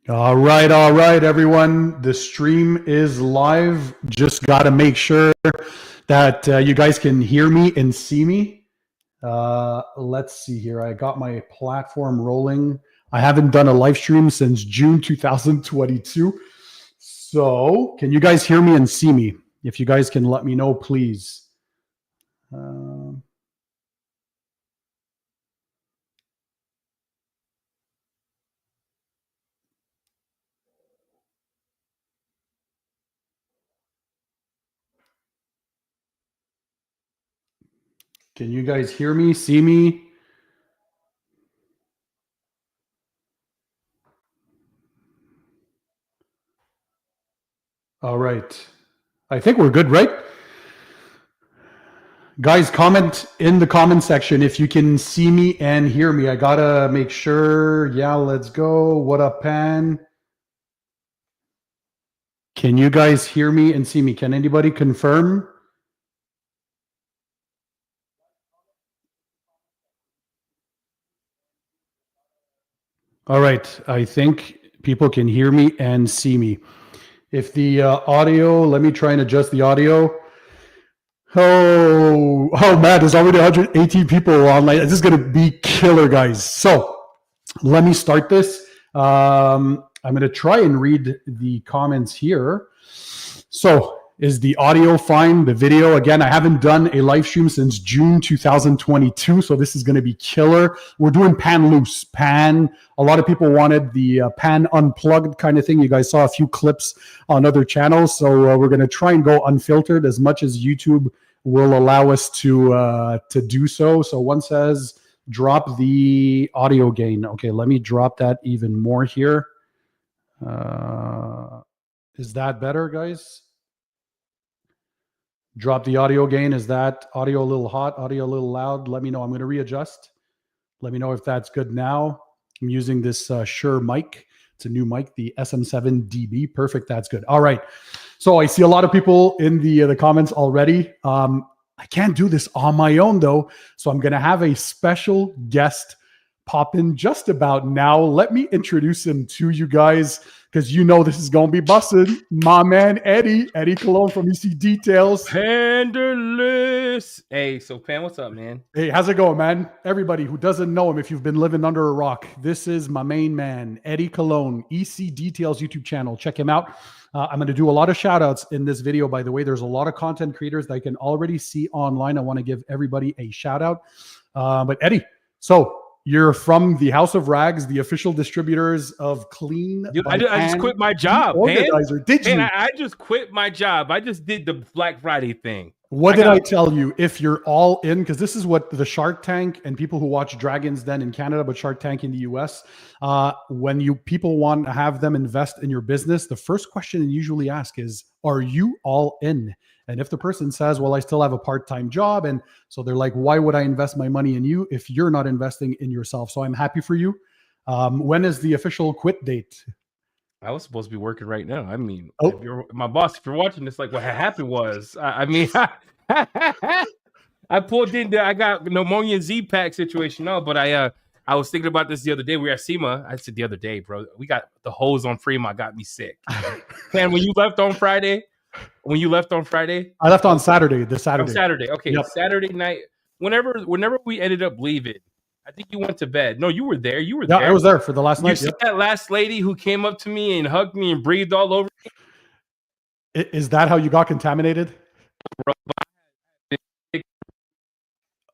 All right, everyone. The stream is live. Just got to make sure that you guys can hear me and see me. Let's see here. I got my platform rolling. I haven't done a live stream since June 2022. So, can you guys hear me and see me? If you guys can let me know, please. Can you guys hear me, see me? All right. I think we're good, right? Guys, comment in the comment section if you can see me and hear me. I gotta make sure. Yeah, let's go. What up, Pan? Can you guys hear me and see me? Can anybody confirm? All right. I think people can hear me and see me. If the audio, let me try and adjust the audio. Oh man, there's already 118 people online. This is going to be killer, guys. So let me start this. I'm going to try and read the comments here. So is the audio fine? The video, again, I haven't done a live stream since June 2022. So this is going to be killer. We're doing pan loose, pan. A lot of people wanted the pan unplugged kind of thing. You guys saw a few clips on other channels. So we're going to try and go unfiltered as much as YouTube will allow us to do so. So one says, drop the audio gain. Okay, let me drop that even more here. Is that better, guys? Drop the audio gain. Is that audio a little hot, audio a little loud? Let me know. I'm going to readjust. Let me know if that's good now. I'm using this Shure mic. It's a new mic, the SM7DB. Perfect. That's good. All right. So I see a lot of people in the comments already. I can't do this on my own, though. So I'm going to have a special guest pop in just about now. Let me introduce him to you guys, because you know this is going to be busted. My man, Eddie Cologne from EC Details. Panderless. Hey, so Pan, what's up, man? Hey, how's it going, man? Everybody who doesn't know him, if you've been living under a rock, this is my main man, Eddie Cologne, EC Details YouTube channel. Check him out. I'm going to do a lot of shout outs in this video, by the way. There's a lot of content creators that I can already see online. I want to give everybody a shout out. But Eddie, so you're from the House of Rags, the official distributors of Clean. Dude, I just quit my job, organizer. Did you? I just quit my job. I just did the Black Friday thing. What did I tell you? If you're all in, because this is what the Shark Tank and people who watch Dragon's Den in Canada, but Shark Tank in the US, when people want to have them invest in your business, the first question they usually ask is, are you all in? And if the person says, well, I still have a part-time job, and so they're like, why would I invest my money in you if you're not investing in yourself? So I'm happy for you. When is the official quit date? I was supposed to be working right now. I mean, if you're my boss, if you're watching this, like what happened was, I pulled in there. I got pneumonia Z-Pack situation. No, but I was thinking about this the other day. We were at SEMA. I said the other day, bro, we got the hose on Fremont got me sick. Man, when you left on Friday, I left on Saturday. Saturday. Okay. Yep. Saturday night. Whenever we ended up leaving, I think you went to bed. No, you were there. You were there. Yeah, I was there for the last night. You see that last lady who came up to me and hugged me and breathed all over me? Is that how you got contaminated?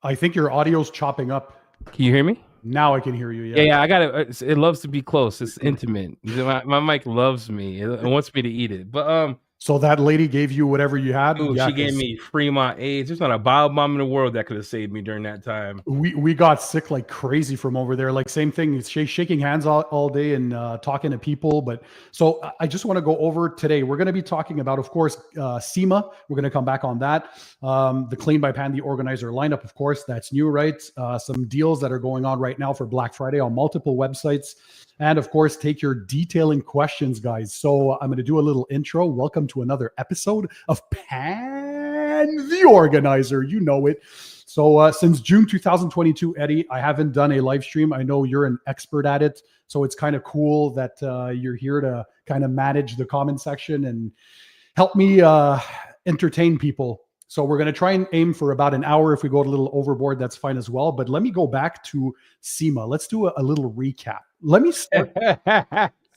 I think your audio's chopping up. Can you hear me? Now I can hear you. Yeah. I got it. It loves to be close. It's intimate. My mic loves me. It wants me to eat it. But so that lady gave you whatever you had? Dude, she gave me Fremont AIDS. There's not a biobomb in the world that could have saved me during that time. We got sick like crazy from over there. Like same thing. It's shaking hands all day and talking to people. But so I just want to go over today. We're going to be talking about, of course, SEMA. We're going to come back on that. The Clean by Pan, the organizer lineup, of course, that's new, right? Some deals that are going on right now for Black Friday on multiple websites. And of course, take your detailing questions, guys. So I'm going to do a little intro. Welcome to another episode of Pan and the organizer. You know it. So since June 2022, Eddie, I haven't done a live stream. I know you're an expert at it. So it's kind of cool that you're here to kind of manage the comment section and help me entertain people. So we're going to try and aim for about an hour. If we go a little overboard, that's fine as well. But let me go back to SEMA. Let's do a little recap. Let me start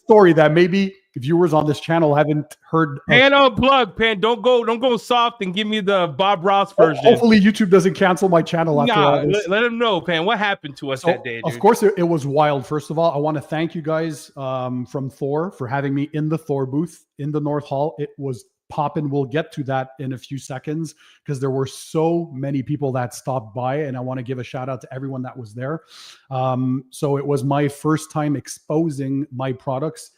story that maybe viewers on this channel haven't heard. Pan unplug, Pan. Don't go soft and give me the Bob Ross version. Hopefully YouTube doesn't cancel my channel after all this. Let him know, Pan. What happened to us that day, dude? Of course, it was wild. First of all, I want to thank you guys from Thor for having me in the Thor booth in the North Hall. It was popping. We'll get to that in a few seconds because there were so many people that stopped by, and I want to give a shout out to everyone that was there. So it was my first time exposing my products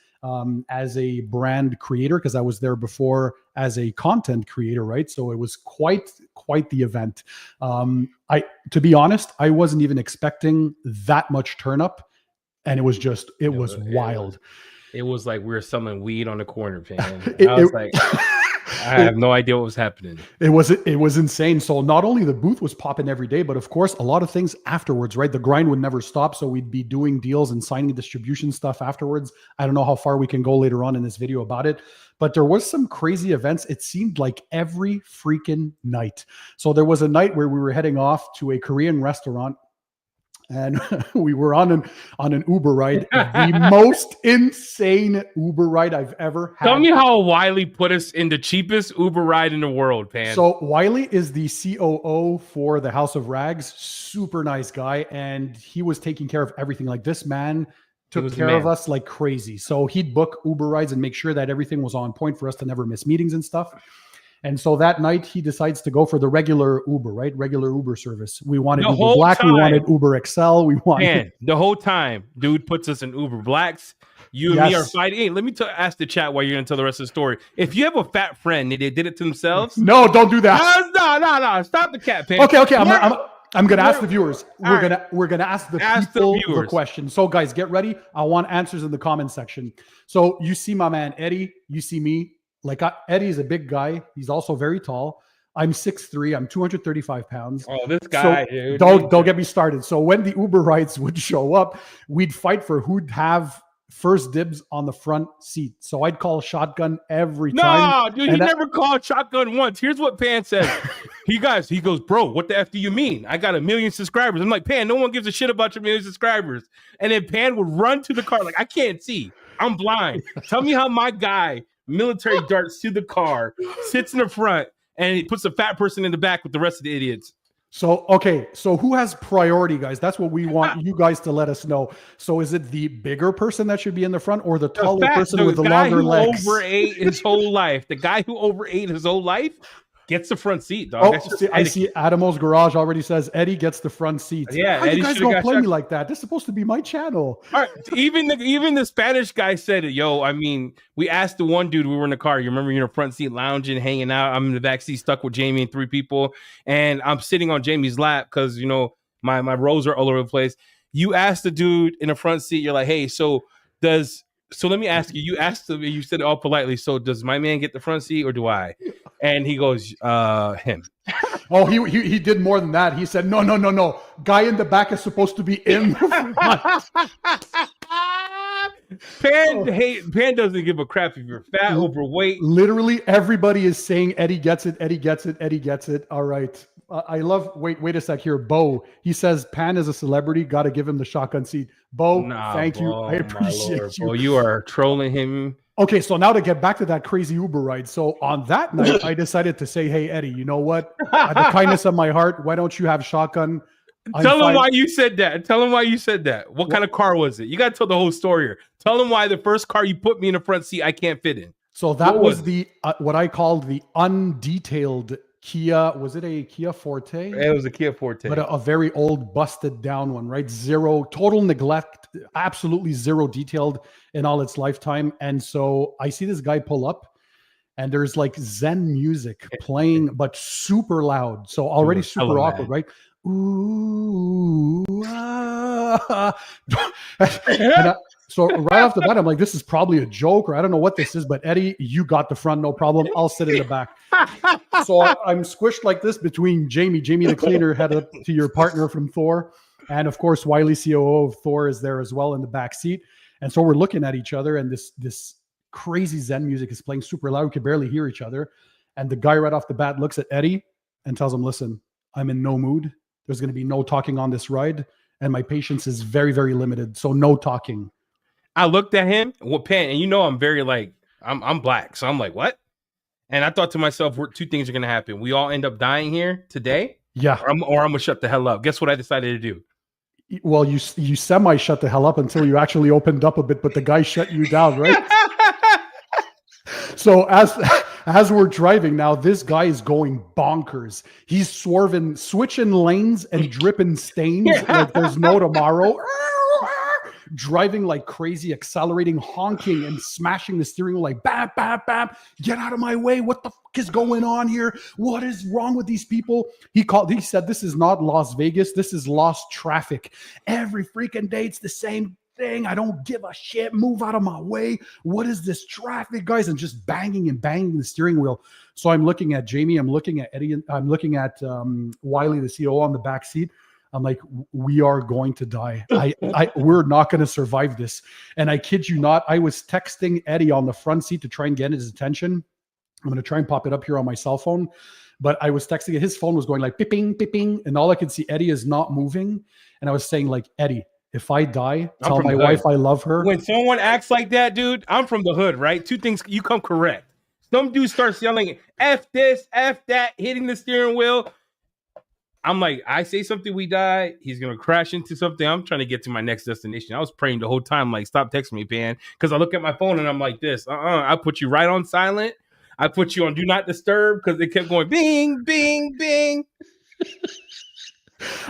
as a brand creator, because I was there before as a content creator, right? So it was quite the event. To be honest, I wasn't even expecting that much turn up, and it was wild. It was like we were selling weed on the corner, Pan. I was like, I have no idea what was happening. It was insane. So not only the booth was popping every day, but of course a lot of things afterwards, right? The grind would never stop. So we'd be doing deals and signing distribution stuff afterwards. I don't know how far we can go later on in this video about it, but there was some crazy events. It seemed like every freaking night. So there was a night where we were heading off to a Korean restaurant, and we were on an Uber ride, the most insane Uber ride I've ever had. Tell me how Wiley put us in the cheapest Uber ride in the world, Pan. So Wiley is the COO for the House of Rags. Super nice guy, and he was taking care of everything. Like, this man took care of us like crazy. So he'd book Uber rides and make sure that everything was on point for us to never miss meetings and stuff. And so that night he decides to go for the regular Uber, right? Regular Uber service. We wanted Uber Black. We wanted Uber XL. We wanted the whole time, dude puts us in Uber Blacks. You and me are fighting. Hey, let me ask the chat while you're going to tell the rest of the story. If you have a fat friend and they did it to themselves. No, don't do that. No. Stop the cat, Pan. Okay. I'm going to ask the viewers. We're going to ask the people the question. So guys, get ready. I want answers in the comment section. So you see my man, Eddie. You see me. Like, Eddie's a big guy. He's also very tall. I'm 6'3". I'm 235 pounds. Oh, this guy. So dude, don't get me started. So when the Uber rides would show up, we'd fight for who'd have first dibs on the front seat. So I'd call shotgun every time. No, dude, he never called shotgun once. Here's what Pan says. He goes, bro, what the F do you mean? I got 1 million subscribers. I'm like, Pan, no one gives a shit about your 1 million subscribers. And then Pan would run to the car like, I can't see. I'm blind. Tell me how my guy military darts to the car, sits in the front, and he puts a fat person in the back with the rest of the idiots. So, okay. So who has priority, guys? That's what we want you guys to let us know. So is it the bigger person that should be in the front, or the taller person with the longer legs? Overate his whole life. The guy who overate his whole life gets the front seat, dog. I see Adamo's Garage already says Eddie gets the front seat. Yeah, you guys don't play me like that. This is supposed to be my channel. All right, even the Spanish guy said it. Yo, I mean, we asked the one dude, we were in the car. You remember, you're in the front seat lounging, hanging out. I'm in the back seat stuck with Jamie and 3 people, and I'm sitting on Jamie's lap because, you know, my rows are all over the place. You asked the dude in the front seat, you're like, hey, so let me ask you. You asked him, you said it all politely. So does my man get the front seat or do I? And he goes, him. Oh, he did more than that. He said, no. Guy in the back is supposed to be in the front. Pan doesn't give a crap if you're fat, overweight. Literally everybody is saying Eddie gets it. Eddie gets it. Eddie gets it. All right. I love. Wait a sec here. Bo. He says Pan is a celebrity. Got to give him the shotgun seat. Bo, thank you. I appreciate you. Bo, you are trolling him. Okay, so now to get back to that crazy Uber ride. So on that night, I decided to say, hey, Eddie, you know what? Out of the kindness of my heart, why don't you have shotgun? Tell him why you said that. What kind of car was it? You got to tell the whole story here. Tell him why the first car you put me in the front seat, I can't fit in. So that was the what I called the undetailed Kia. Was it a Kia Forte? It was a Kia Forte. But a very old, busted down one, right? Zero, total neglect, absolutely zero detailed in all its lifetime. And so I see this guy pull up, and there's like Zen music playing, but super loud. So already super awkward, right? Ooh, ah. So right off the bat, I'm like, this is probably a joke, or I don't know what this is. But Eddie, you got the front, no problem. I'll sit in the back. So I'm squished like this between Jamie the cleaner, head up to your partner from Thor, and of course Wiley, COO of Thor, is there as well in the back seat. And so we're looking at each other, and this crazy Zen music is playing super loud. We could barely hear each other. And the guy right off the bat looks at Eddie and tells him, "Listen, I'm in no mood. There's going to be no talking on this ride, and my patience is very, very limited. So no talking." I looked at him, and you know I'm very like I'm black, so I'm like, what? And I thought to myself, two things are gonna happen. We all end up dying here today, Yeah. or I'm gonna shut the hell up. Guess what I decided to do? Well, you semi shut the hell up until you actually opened up a bit, but the guy shut you down, right? So as we're driving now, this guy is going bonkers. He's switching lanes and dripping stains like there's no tomorrow. Driving like crazy, accelerating, honking, and smashing the steering wheel like bam, bam, bam. Get out of my way. What the fuck is going on here? What is wrong with these people? He said, this is not Las Vegas. This is lost traffic. Every freaking day, it's the same thing. I don't give a shit. Move out of my way. What is this traffic, guys? And just banging the steering wheel. So I'm looking at Jamie. I'm looking at Eddie. I'm looking at Wiley, the CEO, on the back seat. I'm like, we are going to die. We're not going to survive this. And I kid you not, I was texting Eddie on the front seat to try and get his attention. I'm going to try and pop it up here on my cell phone. But I was texting it. His phone was going like pipping, pipping. And all I could see, Eddie is not moving. And I was saying like, Eddie, if I die, tell my wife I love her. When someone acts like that, dude, I'm from the hood, right? Two things, you come correct. Some dude starts yelling, F this, F that, hitting the steering wheel. I'm like, I say something, we die. He's going to crash into something. I'm trying to get to my next destination. I was praying the whole time, like, stop texting me, man. Because I look at my phone and I'm like this. I put you right on silent. I put you on do not disturb because it kept going bing, bing, bing.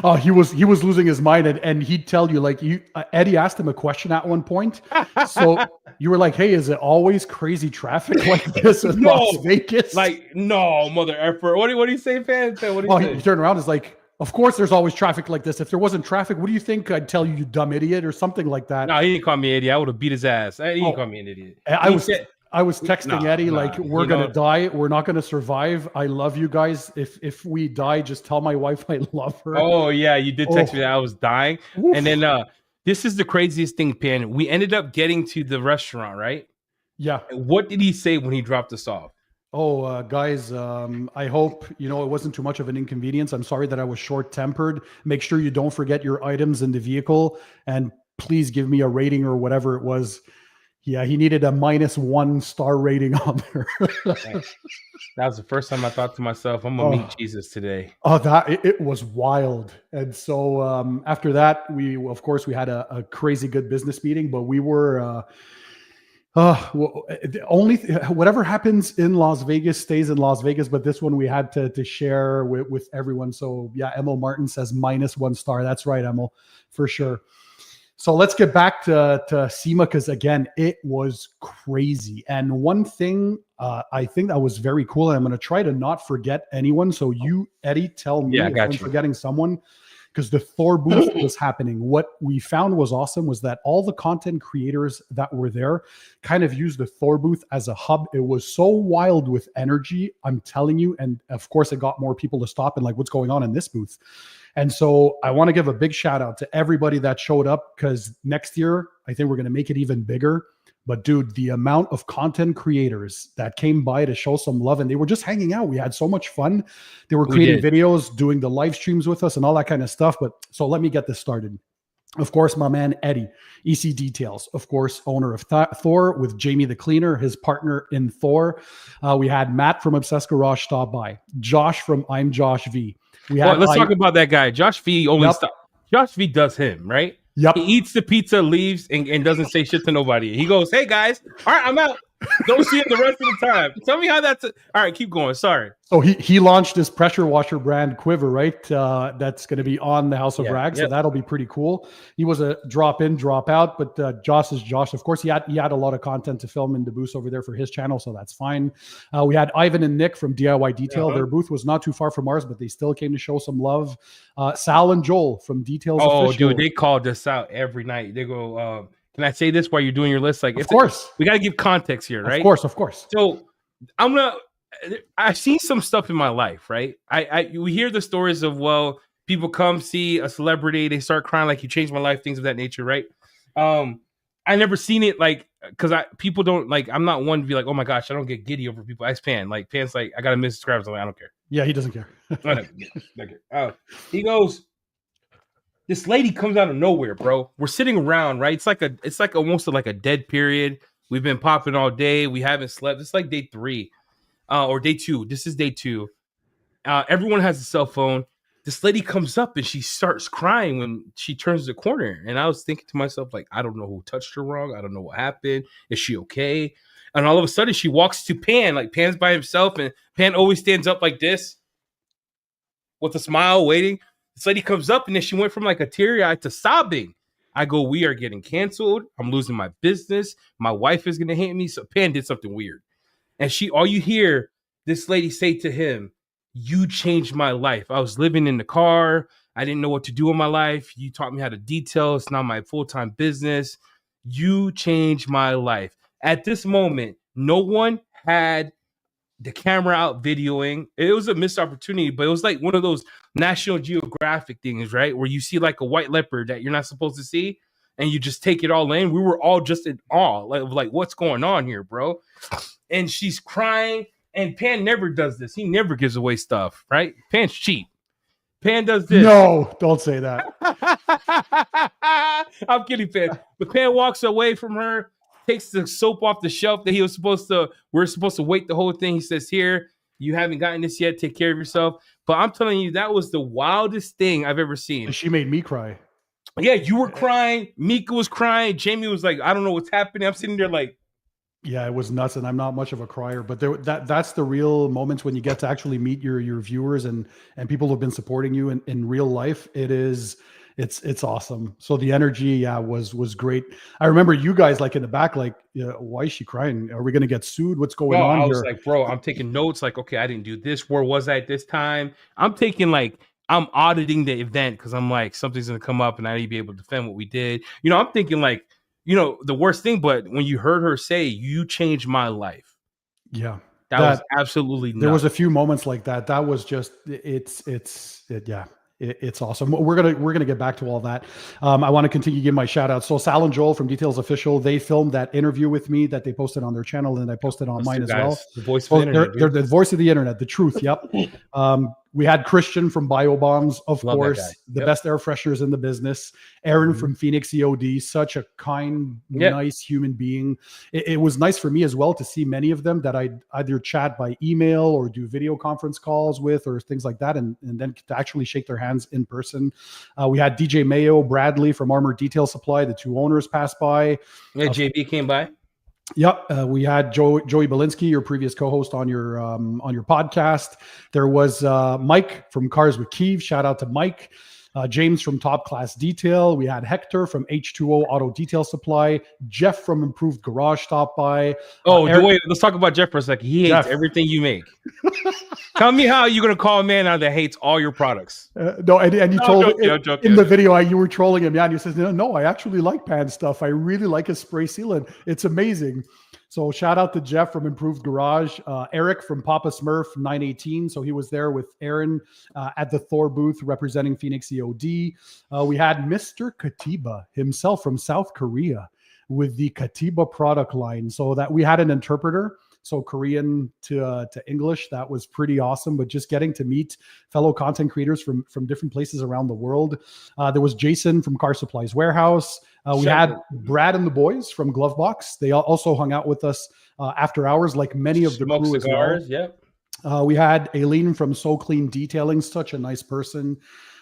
Oh, he was losing his mind, and he'd tell you like Eddie asked him a question at one point. So you were like, "Hey, is it always crazy traffic like this in Las Vegas?" Like, no, mother effer. What do you say, fan? What do you say? He turned around and is like, "Of course, there's always traffic like this. If there wasn't traffic, what do you think I'd tell you, you dumb idiot, or something like that?" No, he didn't call me an idiot. I would have beat his ass. He didn't call me an idiot. I was texting Eddie like, we're going to die. We're not going to survive. I love you guys. If we die, just tell my wife I love her. Oh, yeah. You did text me that I was dying. Oof. And then this is the craziest thing, Pan. We ended up getting to the restaurant, right? Yeah. What did he say when he dropped us off? Oh, guys, I hope, it wasn't too much of an inconvenience. I'm sorry that I was short-tempered. Make sure you don't forget your items in the vehicle. And please give me a rating or whatever it was. Yeah, he needed a -1 star rating on there. That was the first time I thought to myself, I'm going to meet Jesus today. Oh, it was wild. And so after that, we had a crazy good business meeting, but we were whatever happens in Las Vegas stays in Las Vegas, but this one we had to share with everyone. So yeah, Emil Martin says -1 star. That's right, Emil, for sure. So let's get back to SEMA, because again, it was crazy. And one thing I think that was very cool, and I'm going to try to not forget anyone. So you, Eddie, tell me if I'm forgetting someone, because the Thor booth was happening. What we found was awesome was that all the content creators that were there kind of used the Thor booth as a hub. It was so wild with energy, I'm telling you. And of course, it got more people to stop and like, what's going on in this booth? And so I want to give a big shout out to everybody that showed up, because next year, I think we're going to make it even bigger. But dude, the amount of content creators that came by to show some love, and they were just hanging out. We had so much fun. They were creating videos, doing the live streams with us and all that kind of stuff. But so let me get this started. Of course, my man, Eddie, EC Details, of course, owner of Thor, with Jamie the Cleaner, his partner in Thor. We had Matt from Obsessed Garage stop by, Josh from I'm Josh V. Let's talk about that guy. Josh V Josh V does him, right? Yep. He eats the pizza, leaves, and doesn't say shit to nobody. He goes, "Hey guys, all right, I'm out." Don't see him the rest of the time. Tell me how that's all right. Keep going. Sorry. So he launched his pressure washer brand Quiver, right? That's going to be on the House of Rags, so that'll be pretty cool. He was a drop in, drop out, but Josh is Josh. Of course, he had a lot of content to film in the booth over there for his channel, so that's fine. We had Ivan and Nick from DIY Detail. Their booth was not too far from ours, but they still came to show some love. Sal and Joel from Details. Oh, Official. Dude, they called us out every night. They go, Can I say this while you're doing your list? Like, Of course. we got to give context here, right? Of course. So I've seen some stuff in my life, right? We hear the stories of, well, people come see a celebrity, they start crying like you changed my life, things of that nature, right? I never seen it like, because people don't like, I'm not one to be like, oh my gosh, I don't get giddy over people. Ask Pan. Like, Pan's like, I got a million subscribers. I'm like, I don't care. Yeah, he doesn't care. He goes, this lady comes out of nowhere, bro. We're sitting around, right? It's like almost like a dead period. We've been popping all day. We haven't slept. It's like day 3 or day 2. This is day 2. Everyone has a cell phone. This lady comes up and she starts crying when she turns the corner. And I was thinking to myself, like, I don't know who touched her wrong. I don't know what happened. Is she okay? And all of a sudden she walks to Pan, like Pan's by himself, and Pan always stands up like this with a smile waiting. This lady comes up and then she went from like a teary-eye to sobbing. I go, we are getting canceled. I'm losing my business. My wife is going to hate me. So Pan did something weird. And all you hear this lady say to him, you changed my life. I was living in the car. I didn't know what to do in my life. You taught me how to detail. It's now my full-time business. You changed my life. At this moment, no one had the camera out videoing. It was a missed opportunity, but it was like one of those National Geographic things, right? Where you see like a white leopard that you're not supposed to see and you just take it all in. We were all just in awe, like what's going on here, bro? And she's crying. And Pan never does this. He never gives away stuff, right? Pan's cheap. Pan does this. No, don't say that. I'm kidding, Pan. But Pan walks away from her, takes the soap off the shelf that we're supposed to wait the whole thing. He says, here, you haven't gotten this yet. Take care of yourself. But I'm telling you, that was the wildest thing I've ever seen. She made me cry. Yeah, you were crying. Mika was crying. Jamie was like, I don't know what's happening. I'm sitting there like, yeah, it was nuts, and I'm not much of a crier, but that's the real moments when you get to actually meet your viewers and people who've been supporting you in real life. It's awesome. So the energy, was great. I remember you guys like in the back, like, why is she crying? Are we going to get sued? What's going on? I was like, bro, I'm taking notes. Like, okay, I didn't do this. Where was I at this time? I'm auditing the event because I'm like, something's going to come up and I need to be able to defend what we did. I'm thinking like, the worst thing, but when you heard her say, you changed my life. Yeah. That was absolutely nuts. There was a few moments like that. That was just, it's awesome. We're gonna get back to all that. I want to continue giving my shout out. So Sal and Joel from Details Official, they filmed that interview with me that they posted on their channel, and I posted on mine as well. The voice of the internet. They're the voice of the internet, the truth. Yep. We had Christian from BioBombs, of course, the best air fresheners in the business. Aaron from Phoenix EOD, such a kind, nice human being. It was nice for me as well to see many of them that I'd either chat by email or do video conference calls with or things like that, and then to actually shake their hands in person. We had DJ Mayo, Bradley from Armor Detail Supply. The two owners passed by. Yeah, JB came by. Yep, we had Joey Belinsky, your previous co-host on your podcast. There was Mike from Cars with Keeve. Shout out to Mike. James from Top Class Detail. We had Hector from H2O Auto Detail Supply. Jeff from Improved Garage stopped by. Wait, let's talk about Jeff for a second. He hates everything you make. Tell me how you're going to call a man out that hates all your products. No, and you told in the video, you were trolling him. Yeah, and he says, no, I actually like Pan stuff. I really like his spray sealant. It's amazing. So shout out to Jeff from Improved Garage, Eric from Papa Smurf 918. So he was there with Aaron at the Thor booth representing Phoenix EOD. We had Mr. Katiba himself from South Korea with the Katiba product line. So that we had an interpreter. So Korean to English, that was pretty awesome. But just getting to meet fellow content creators from different places around the world. There was Jason from Car Supplies Warehouse. We had Brad and the boys from Glovebox. They also hung out with us after hours, like many of the crew as well. Yep. We had Aileen from So Clean Detailing, such a nice person.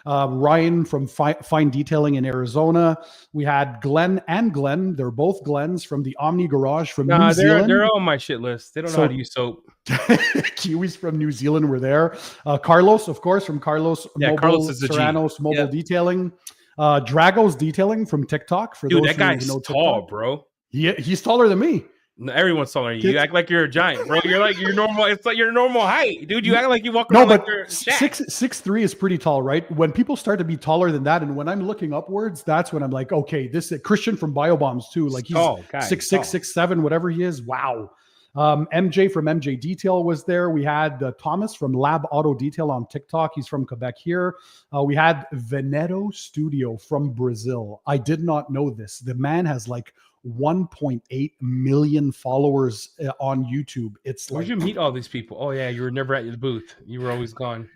Ryan from Fine Detailing in Arizona. We had Glenn and Glenn. They're both Glens from the Omni Garage from New Zealand. They're on my shit list. They don't know how to use soap. Kiwis from New Zealand were there. Carlos, of course, from Carlos Mobile, Carlos is Serranos Mobile Detailing. Drago's Detailing from TikTok. For Dude, those that guy's tall, bro. He's taller than me. No, everyone's taller than you. You act like you're a giant, bro. You're like you're normal. It's like your normal height, dude. You act like you walk No, around like but you're Shaq. 6'3" is pretty tall, right? When people start to be taller than that, and when I'm looking upwards, that's when I'm like, okay, this is Christian from Biobombs too. Like he's Tall guy, 6'6", tall. 6'7", whatever he is. Wow. MJ from MJ Detail was there. We had Thomas from Lab Auto Detail on TikTok. He's from Quebec here. We had Veneto Studio from Brazil. I did not know this. The man has like 1.8 million followers on YouTube. It's Where'd like, you meet all these people? Oh yeah, you were never at your booth. You were always gone.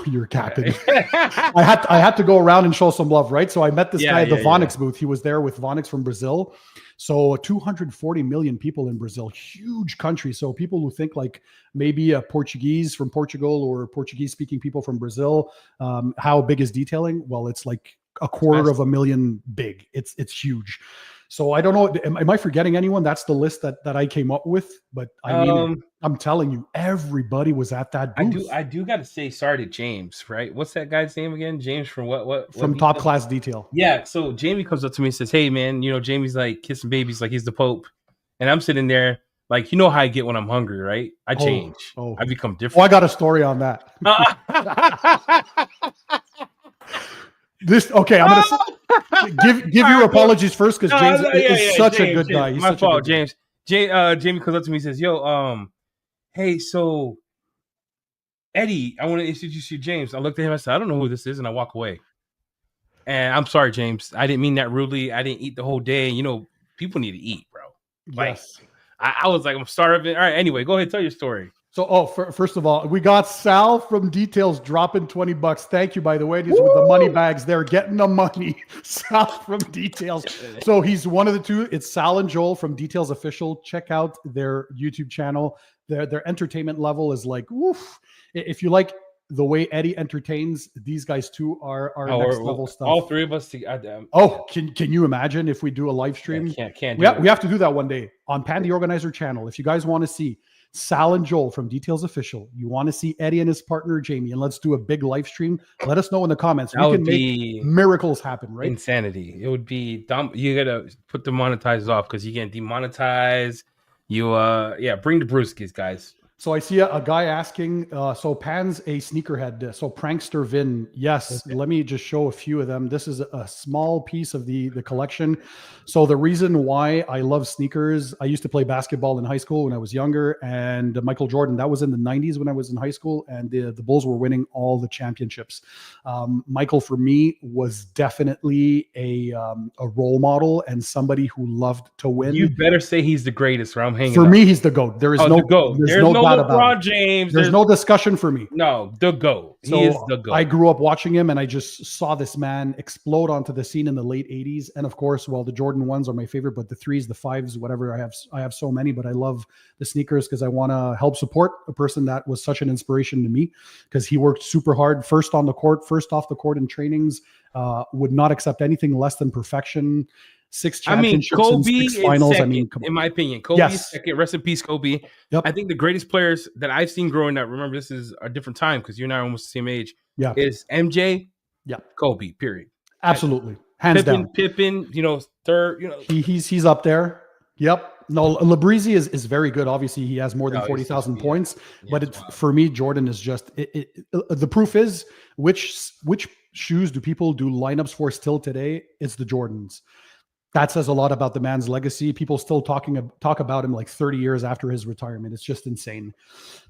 you're capping. I had to go around and show some love, right? So I met this guy at the Vonix booth. He was there with Vonix from Brazil. So 240 million people in Brazil, huge country. So people who think like maybe a Portuguese from Portugal or Portuguese speaking people from Brazil, how big is detailing? Well, it's like a quarter of a million big. It's huge. So I don't know. Am I forgetting anyone? That's the list that I came up with. But I mean, I'm telling you, everybody was at that booth. I do got to say sorry to James, right? What's that guy's name again? James from what From Top Class Detail. Yeah. So Jamie comes up to me and says, "Hey, man, you know, Jamie's like kissing babies like he's the Pope," and I'm sitting there like, you know how I get when I'm hungry, right? I change. I become different. Oh, I got a story on that. Okay, I'm gonna give your apologies first because James is such a good guy. He's my such fault, a good guy. James. Jamie comes up to me and says, "Yo, hey, so Eddie, I want to introduce you to James." I looked at him. I said, "I don't know who this is," and I walk away. And I'm sorry, James. I didn't mean that rudely. I didn't eat the whole day. You know, people need to eat, bro. Like, Yes. I was like, I'm starving. All right. Anyway, go ahead. Tell your story. So, first of all, we got Sal from Details dropping $20. Thank you, by the way. These are with the money bags. They're getting the money. Sal from Details. So he's one of the two. It's Sal and Joel from Details Official. Check out their YouTube channel. Their entertainment level is like, woof. If you like the way Eddie entertains, these guys too are next level stuff. All three of us together. Can you imagine if we do a live stream? Can't. We have to do that one day on Pan the Organizer channel. If you guys want to see Sal and Joel from Details Official, you want to see Eddie and his partner Jamie, and let's do a big live stream. Let us know in the comments. We can make miracles happen, right? Insanity. It would be dumb. You gotta put the monetizers off because you can't demonetize. You bring the brewskis, guys. So I see a guy asking, so Pan's a sneakerhead. So Prankster Vin, yes. Okay. Let me just show a few of them. This is a small piece of the collection. So the reason why I love sneakers, I used to play basketball in high school when I was younger, and Michael Jordan, that was in the 90s when I was in high school, and the Bulls were winning all the championships. Michael, for me, was definitely a role model and somebody who loved to win. You better say he's the greatest, or I'm hanging For up. me, he's the GOAT. There is no GOAT. There's no LeBron James. There's no discussion for me. No, the GOAT. He is the GOAT. I grew up watching him, and I just saw this man explode onto the scene in the late 80s. And of course, well, the Jordan 1s are my favorite, but the 3s, the 5s, whatever, I have so many, but I love the sneakers because I want to help support a person that was such an inspiration to me because he worked super hard, first on the court, first off the court in trainings, would not accept anything less than perfection. 6 championships Kobe and 6 finals. Second, in my opinion, Kobe is second. Rest in peace, Kobe. Yep. I think the greatest players that I've seen growing up, remember this is a different time because you're not almost the same age, is MJ, Kobe, period. Absolutely. Hands down. Pippen, third, He's up there. Yep. No, Labrizi is very good. Obviously, he has more than 40,000 points. But for me, Jordan is just the proof is which shoes do people do lineups for still today? It's the Jordans. That says a lot about the man's legacy. People still talk about him like 30 years after his retirement. It's just insane.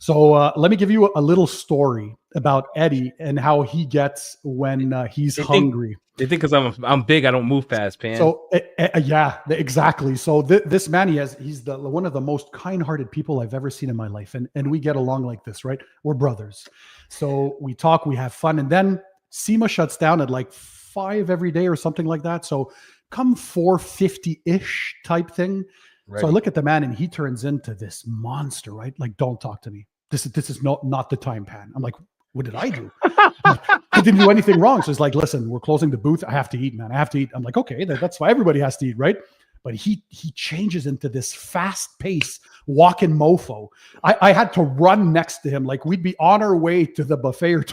So let me give you a little story about Eddie and how he gets when he's hungry. They think because I'm big, I don't move fast, Pan. So yeah, exactly. So this man, he's one of the most kind-hearted people I've ever seen in my life, and we get along like this, right? We're brothers. So we talk, we have fun, and then SEMA shuts down at like 5 every day or something like that. So come 4:50-ish type thing. Right. So I look at the man and he turns into this monster, right? Like, don't talk to me. This is not the time, Pan. I'm like, what did I do? I didn't do anything wrong. So it's like, listen, we're closing the booth. I have to eat, man. I have to eat. I'm like, okay, that's why everybody has to eat, right? but he changes into this fast pace walking mofo. I had to run next to him. Like we'd be on our way to the buffet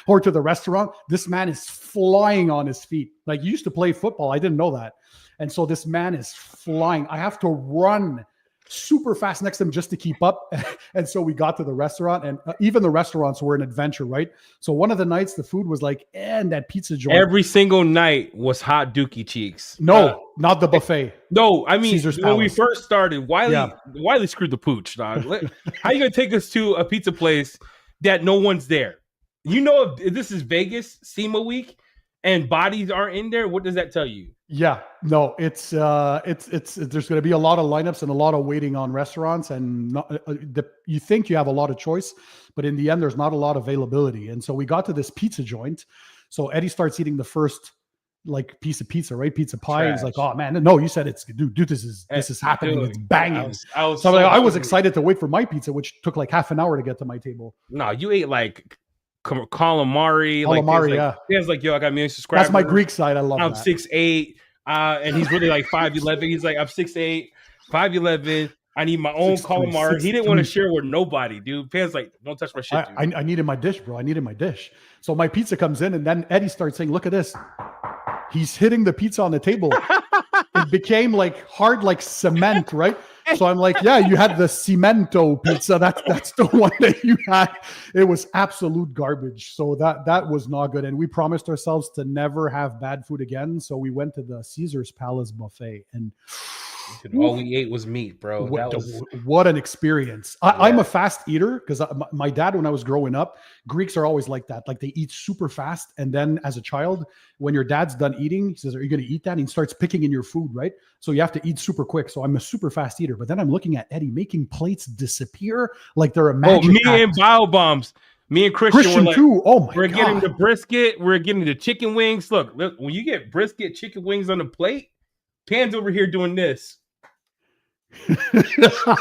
or to the restaurant. This man is flying on his feet. Like you used to play football. I didn't know that. And so this man is flying. I have to run super fast next to him just to keep up. And so we got to the restaurant, and even the restaurants were an adventure, right? So one of the nights the food was like, and that pizza joint. Every single night was hot dookie cheeks. No, not the buffet. No, I mean, Caesar's when we Palace. first started, Wiley screwed the pooch, dog. How you gonna take us to a pizza place that no one's there? You know, if this is Vegas SEMA week and bodies aren't in there, what does that tell you? Yeah, no, it's there's going to be a lot of lineups and a lot of waiting on restaurants, and you think you have a lot of choice, but in the end, there's not a lot of availability. And so we got to this pizza joint. So Eddie starts eating the first like piece of pizza, right? Pizza pie. Trash. He's like, "Oh man, no!" You said it's dude. This is happening. Dude, it's banging. I was excited to wait for my pizza, which took like half an hour to get to my table. No, you ate like calamari. Yeah. He's like, yo, I got a million subscribers. That's my Greek side. I love I'm that. 6'8", and he's really like 5'11". He's like, I'm 6'8", 5'11". I need my own 6'3", calamari. He didn't want to share with nobody, dude. Pan's like, don't touch my shit, dude. I needed my dish, bro. I needed my dish. So my pizza comes in, and then Eddie starts saying, "Look at this." He's hitting the pizza on the table. It became like hard, like cement, right? So I'm like, yeah, you had the cemento pizza. That's the one that you had. It was absolute garbage. So that was not good. And we promised ourselves to never have bad food again. So we went to the Caesar's Palace buffet, and all we ate was meat, bro. What an experience. I'm a fast eater because my dad, when I was growing up, Greeks are always like that. Like they eat super fast. And then as a child, when your dad's done eating, he says, "Are you going to eat that?" And he starts picking in your food, right? So you have to eat super quick. So I'm a super fast eater. But then I'm looking at Eddie making plates disappear like they're a magic me act. and Bio Bombs. Me and Christian were like, too. Oh my we're God. getting the brisket. We're getting the chicken wings. Look, when you get brisket chicken wings on the plate, Pan's over here doing this.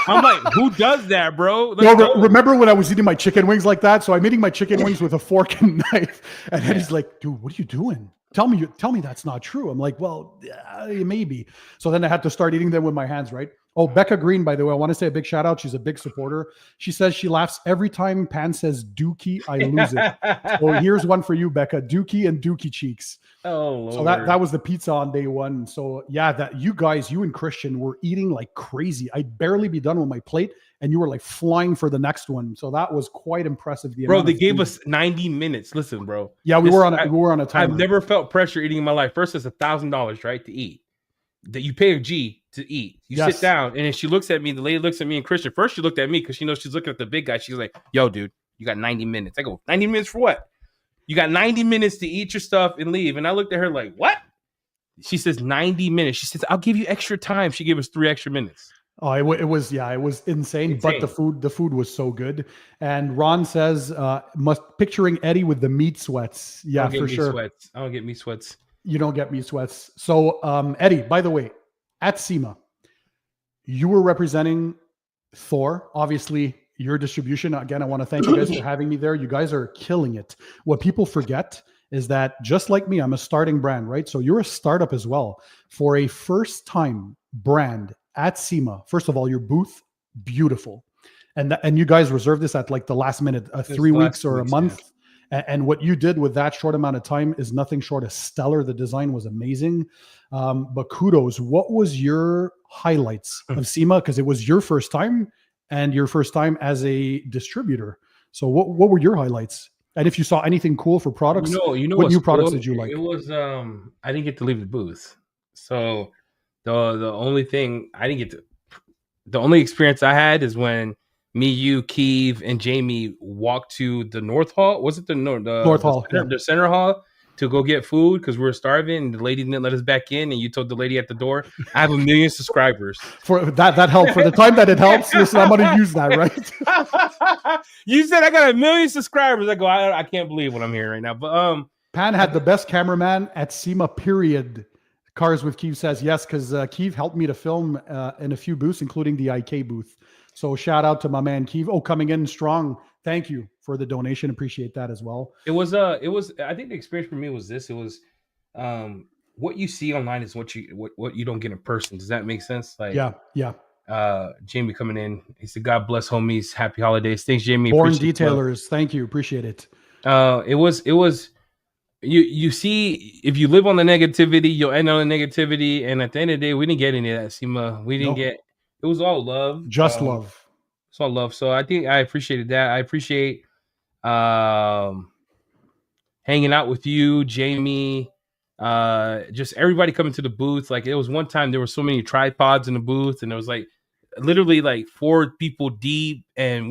I'm like, who does that, bro? Remember when I was eating my chicken wings like that? So I'm eating my chicken wings with a fork and knife, and Eddie's like, "Dude, what are you doing? Tell me that's not true." I'm like, "Well, maybe." So then I had to start eating them with my hands, right? Oh, Becca Green, by the way, I want to say a big shout out. She's a big supporter. She says she laughs every time Pan says Dookie, I lose it. So here's one for you, Becca. Dookie and Dookie cheeks. Oh, Lord. So that was the pizza on day one. So yeah, that you and Christian were eating like crazy. I'd barely be done with my plate, and you were like flying for the next one. So that was quite impressive. Bro, they gave us 90 minutes. Listen, bro. Yeah, we were on a timer. I've never felt pressure eating in my life. First, it's $1,000, right, to eat. That you pay a G to eat. You sit down, and then she looks at me. The lady looks at me and Christian. First, she looked at me because she knows she's looking at the big guy. She's like, "Yo, dude, you got 90 minutes." I go, 90 minutes for what? You got 90 minutes to eat your stuff and leave. And I looked at her like, what? She says 90 minutes. She says, I'll give you extra time. She gave us 3 extra minutes. Oh, it was insane. But the food was so good. And Ron says, picturing Eddie with the meat sweats. Yeah, for sure. I don't get meat sweats. You don't get meat sweats. So Eddie, by the way, at SEMA, you were representing Thor, obviously. Your distribution. Again, I want to thank you guys for having me there. You guys are killing it. What people forget is that just like me, I'm a starting brand, right? So you're a startup as well. For a first time brand at SEMA, first of all, your booth, beautiful. And you guys reserved this at like the last minute, 3 weeks or a month. Yeah. And what you did with that short amount of time is nothing short of stellar. The design was amazing. But kudos. What was your highlights of SEMA? Because it was your first time. And your first time as a distributor. So what were your highlights? And if you saw anything cool for products, what new products did you like? It was I didn't get to leave the booth. So the only thing the only experience I had is when me, you, Keeve, and Jamie walked to the North Hall. Was it the North Hall? The center hall to go get food because we were starving and the lady didn't let us back in, and you told the lady at the door, I have 1 million subscribers. For that helped. For the time that it helps, listen, I'm gonna use that, right? You said I got 1 million subscribers. I go, I can't believe what I'm hearing right now. But Pan had the best cameraman at SEMA, period. Cars with Keeve says yes, because Keeve helped me to film in a few booths, including the IK booth. So shout out to my man Keeve. Oh, coming in strong. Thank you for the donation. Appreciate that as well. It was I think the experience for me was this. It was what you see online is what you don't get in person. Does that make sense? Like, Yeah. Jamie coming in, he said, "God bless homies, happy holidays." Thanks, Jamie. Born Appreciate you. detailers. Thank you. Appreciate it. It was. You see, if you live on the negativity, you'll end on the negativity. And at the end of the day, we didn't get any of that, Sima. We didn't get. It was all love. Just love. It's all love. So I think I appreciated that. I appreciate hanging out with you, Jamie. Just everybody coming to the booth. Like, it was one time there were so many tripods in the booth, and there was like literally like 4 people deep, and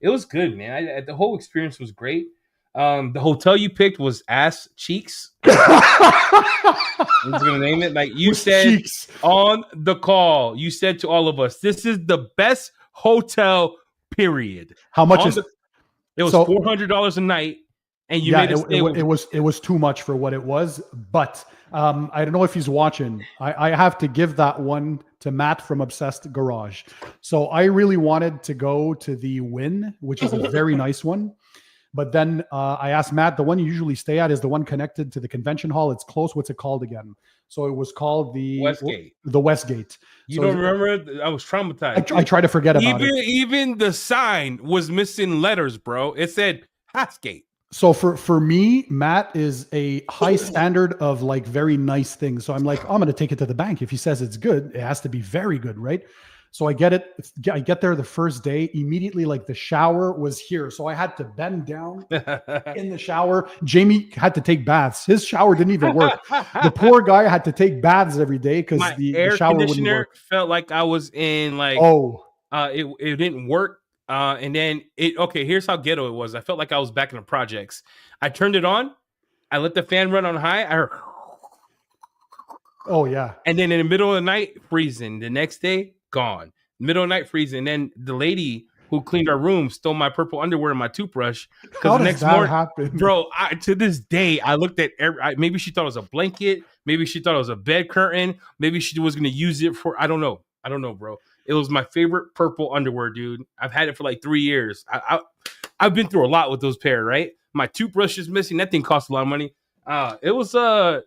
it was good, man. The whole experience was great. The hotel you picked was Ass Cheeks. I was gonna name it. Like you said Cheeks. On the call, you said to all of us, "This is the best hotel." Period. How much is it? It was $400 a night, and you made it was too much for what it was. But I don't know if he's watching. I have to give that one to Matt from Obsessed Garage. So I really wanted to go to the Wynn, which is a very nice one. But then I asked Matt, the one you usually stay at is the one connected to the convention hall. It's close. What's it called again? So it was called the Westgate. The Westgate. You don't remember? I was traumatized. I try to forget about it. Even the sign was missing letters, bro. It said Westgate. So for me, Matt is a high standard of like very nice things. So I'm like, I'm going to take it to the bank. If he says it's good, it has to be very good, right? So I get it. I get there the first day. Immediately, like the shower was here. So I had to bend down in the shower. Jamie had to take baths. His shower didn't even work. The poor guy had to take baths every day because the shower wouldn't work. Felt like I was in like, it didn't work. And then here's how ghetto it was. I felt like I was back in the projects. I turned it on. I let the fan run on high. I heard, oh yeah. And then in the middle of the night, freezing. The next day, gone. Middle of the night, freezing. And then the lady who cleaned our room stole my purple underwear and my toothbrush. How does that happen? Bro, to this day, I looked at maybe she thought it was a blanket. Maybe she thought it was a bed curtain. Maybe she was going to use it for, I don't know, bro. It was my favorite purple underwear, dude. I've had it for like 3 years. I've been through a lot with those pair, right? My toothbrush is missing. That thing cost a lot of money. It was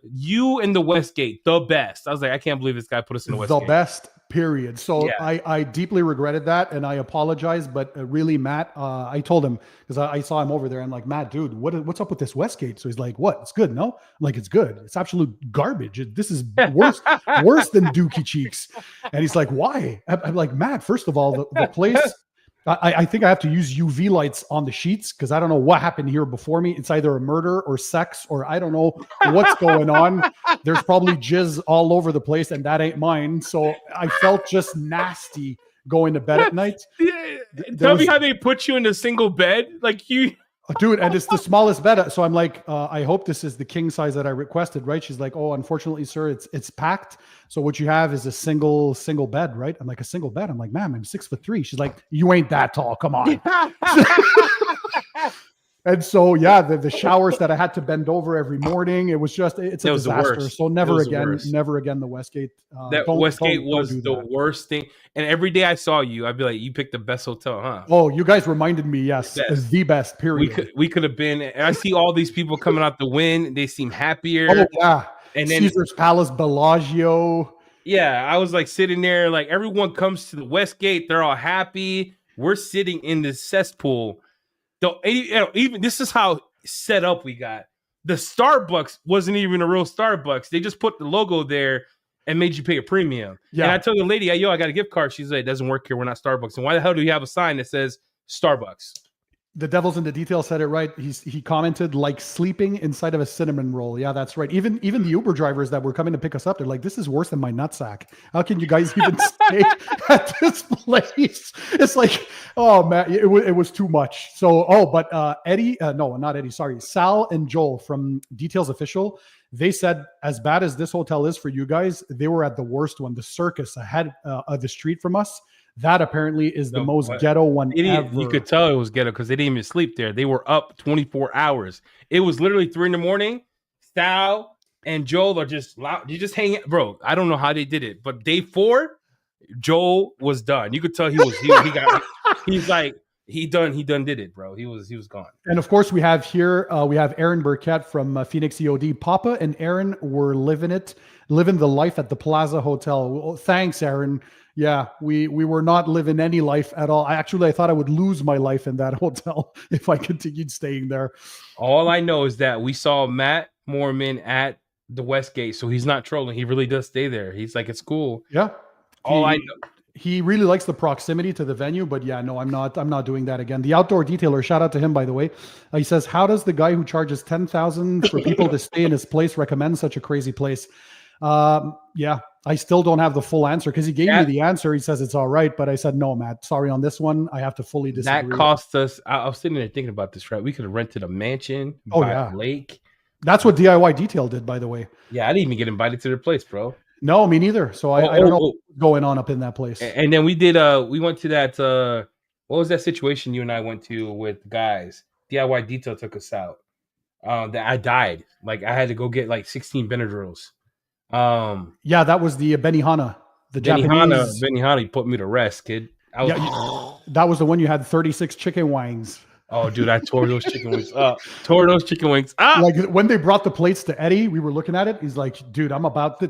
you and the Westgate, the best. I was like, I can't believe this guy put us in the Westgate. The best, period. So yeah. I deeply regretted that, and I apologize. But really, Matt, I told him, because I saw him over there. I'm like, Matt, dude, what's up with this Westgate? So he's like, what? It's good, no? I'm like, it's good. It's absolute garbage. This is worse than Dookie Cheeks. And he's like, why? I'm like, Matt, first of all, the place... I think I have to use UV lights on the sheets because I don't know what happened here before me. It's either a murder or sex, or I don't know what's going on. There's probably jizz all over the place, and that ain't mine. So I felt just nasty going to bed at night. Tell me how they put you in a single bed. Like you... Dude, and it's the smallest bed. So I'm like, I hope this is the king size that I requested, right? She's like, oh, unfortunately, sir, it's packed. So what you have is a single bed, right? I'm like, a single bed. I'm like, ma'am, I'm 6'3". She's like, you ain't that tall. Come on. And so, yeah, the showers that I had to bend over every morning, it's a disaster. So never again the Westgate. Westgate was the worst thing. And every day I saw you, I'd be like, you picked the best hotel, huh? Oh, you guys reminded me, yes, the best, period. We could have been. And I see all these people coming out to win. They seem happier. Oh, yeah. And then Caesar's Palace, Bellagio. Yeah, I was like sitting there, like everyone comes to the Westgate. They're all happy. We're sitting in this cesspool. Even this is how set up we got. The Starbucks wasn't even a real Starbucks. They just put the logo there and made you pay a premium. Yeah. And I told the lady, yo, I got a gift card. She's like, it doesn't work here. We're not Starbucks. And why the hell do you have a sign that says Starbucks? The devil's in the detail said it right. He commented like sleeping inside of a cinnamon roll. Yeah, that's right. Even the Uber drivers that were coming to pick us up, they're like, this is worse than my nutsack. How can you guys even stay at this place? It's like, oh man, it was too much. So, but Eddie, no, not Eddie, sorry. Sal and Joel from Details Official, they said, as bad as this hotel is for you guys, they were at the worst one, the Circus ahead of the street from us. That apparently is the most ghetto one ever. You could tell it was ghetto because they didn't even sleep there. They were up 24 hours. It was literally 3 a.m. Sal and Joel are just loud. You just hang, bro. I don't know how they did it, but day 4, Joel was done. You could tell he's like, He done did it, bro. He was gone. And of course, we have Aaron Burkett from Phoenix EOD. Papa and Aaron were living the life at the Plaza Hotel. Well, thanks, Aaron. Yeah, we were not living any life at all. I thought I would lose my life in that hotel if I continued staying there. All I know is that we saw Matt Mormon at the Westgate, so he's not trolling. He really does stay there. He's like, it's cool. Yeah. I know. He really likes the proximity to the venue, but yeah, no, I'm not doing that again. The outdoor detailer, shout out to him, by the way. He says, how does the guy who charges $10,000 for people to stay in his place recommend such a crazy place? Yeah, I still don't have the full answer because he gave me the answer. He says it's all right, but I said, no, Matt, sorry on this one. I have to fully disagree. That cost us, I was sitting there thinking about this, right? We could have rented a mansion by a lake. That's what DIY Detail did, by the way. Yeah, I didn't even get invited to their place, bro. No, me neither. So I don't know what's going on up in that place. And then we went to that, what was that situation you and I went to with guys? DIY Detail took us out. That I died. Like I had to go get like 16 Benadryls. Yeah, that was the Benihana. The Japanese. Benihana put me to rest, kid. That was the one you had 36 chicken wings. Oh, dude, I tore those chicken wings up. Like when they brought the plates to Eddie, we were looking at it. He's like, dude,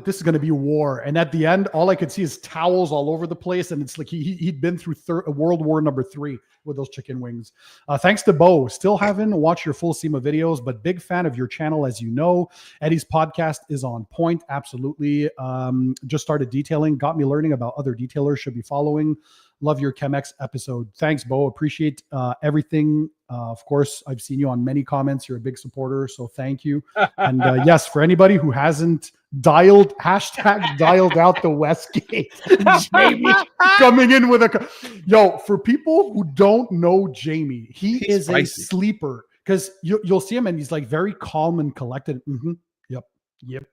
this is going to be war. And at the end, all I could see is towels all over the place. And it's like he'd been through World War #3 with those chicken wings. Thanks to Bo. Still haven't watched your full SEMA videos, but big fan of your channel, as you know. Eddie's podcast is on point. Absolutely. Just started detailing. Got me learning about other detailers. Should be following. Love your Chemex episode. Thanks, Bo. Appreciate everything. Of course, I've seen you on many comments. You're a big supporter, so thank you. And yes, for anybody who hasn't dialed out the Westgate, Jamie coming in with for people who don't know Jamie, he's is spicy. A sleeper because you'll see him and he's like very calm and collected. Mm-hmm. Yep.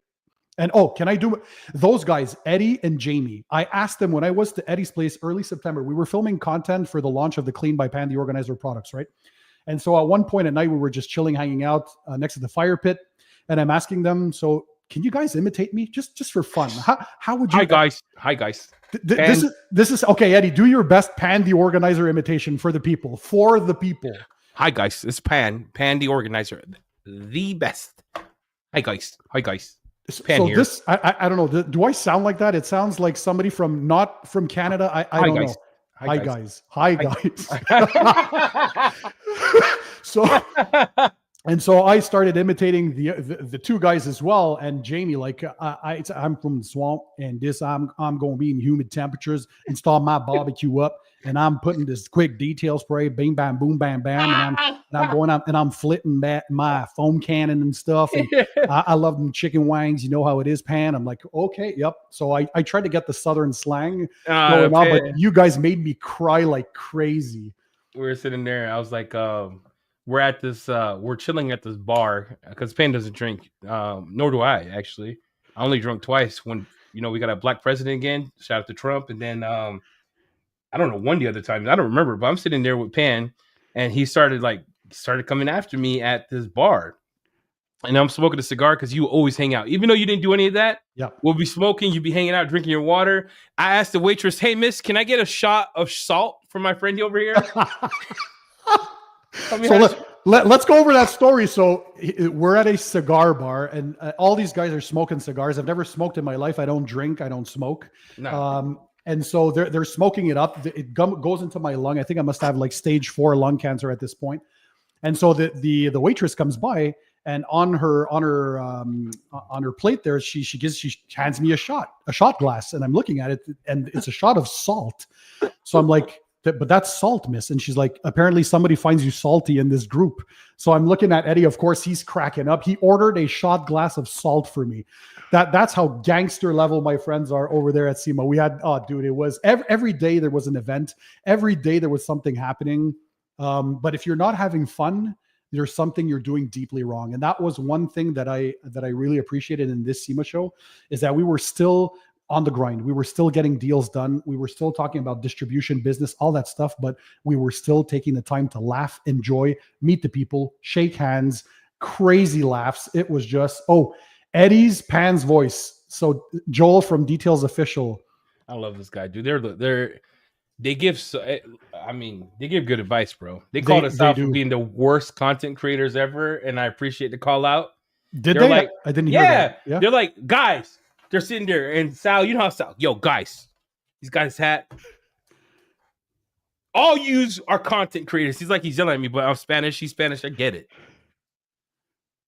And can I do those guys, Eddie and Jamie? I asked them when I was to Eddie's place early September. We were filming content for the launch of the Clean by Pan, the organizer products, right? And so at one point at night, we were just chilling, hanging out next to the fire pit. And I'm asking them, so can you guys imitate me just for fun? How would you? Hi guys. This is okay, Eddie. Do your best Pan the organizer imitation for the people. Hi guys, it's Pan the organizer, the best. Hi guys. So here. This, I don't know. Do I sound like that? It sounds like somebody not from Canada. I don't know. Hi guys. So I started imitating the two guys as well. And Jamie, like I'm from the swamp, and I'm going to be in humid temperatures. Install my barbecue up, and I'm putting this quick detail spray, bing bam boom bam bam, and I'm going up and I'm flitting my foam cannon and stuff. And I love them chicken wings. You know how it is, Pan. I'm like, okay, yep. So I tried to get the Southern slang going on, but you guys made me cry like crazy. We were sitting there. I was like, we're at this, we're chilling at this bar because Pan doesn't drink. Nor do I, actually. I only drunk twice when, we got a black president again. Shout out to Trump. And then, I don't know, one the other time. I don't remember, but I'm sitting there with Pan and he started coming after me at this bar. And I'm smoking a cigar because you always hang out. Even though you didn't do any of that, we'll be smoking, you'd be hanging out, drinking your water. I asked the waitress, hey, miss, can I get a shot of salt for my friend over here? So let's go over that story. So we're at a cigar bar and all these guys are smoking cigars. I've never smoked in my life. I don't drink. I don't smoke. No. And so they're smoking it up. It goes into my lung. I think I must have like stage 4 lung cancer at this point. And so the waitress comes by and on her plate there, she hands me a shot glass, and I'm looking at it and it's a shot of salt. So I'm like, but that's salt, miss. And she's like, apparently somebody finds you salty in this group. So I'm looking at Eddie. Of course, he's cracking up. He ordered a shot glass of salt for me. That's how gangster level my friends are over there at SEMA. We had, it was every day there was an event. Every day there was something happening. But if you're not having fun, there's something you're doing deeply wrong. And that was one thing that I really appreciated in this SEMA show, is that we were still on the grind. We were still getting deals done. We were still talking about distribution, business, all that stuff, but we were still taking the time to laugh, enjoy, meet the people, shake hands, crazy laughs. It was just, Eddie's Pan's voice. So Joel from Details Official. I love this guy, dude. They're They give, they give good advice, bro. They called us out for do. being the worst content creators ever, and I appreciate the call out. Did They're they? like, I didn't hear yeah, that. Yeah. they're like, guys, they're sitting there, and Sal, you know how Sal, yo, guys, these guys all yous are content creators. He's like, he's yelling at me, but I'm Spanish. He's Spanish. I get it.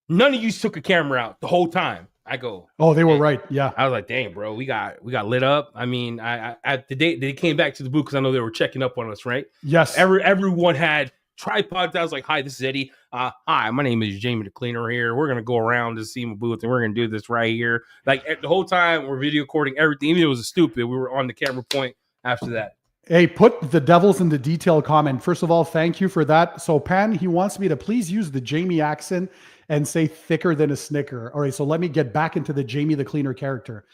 None of you took a camera out the whole time. I go, oh, they were right. Yeah. I was like, dang, bro, we got lit up. I mean, I the day they came back to the booth because I know they were checking up on us, right? Yes. Everyone had tripods. I was like, hi, this is Eddie. Hi, my name is Jamie the Cleaner here. We're gonna go around to see my booth and we're gonna do this right here. Like the whole time we're video recording everything. Even if it was stupid, we were on the camera point after that. Hey, put the devils in the detail comment. First of all, thank you for that. So Pan, he wants me to please use the Jamie accent and say thicker than a Snicker. All right, so let me get back into the Jamie the Cleaner character.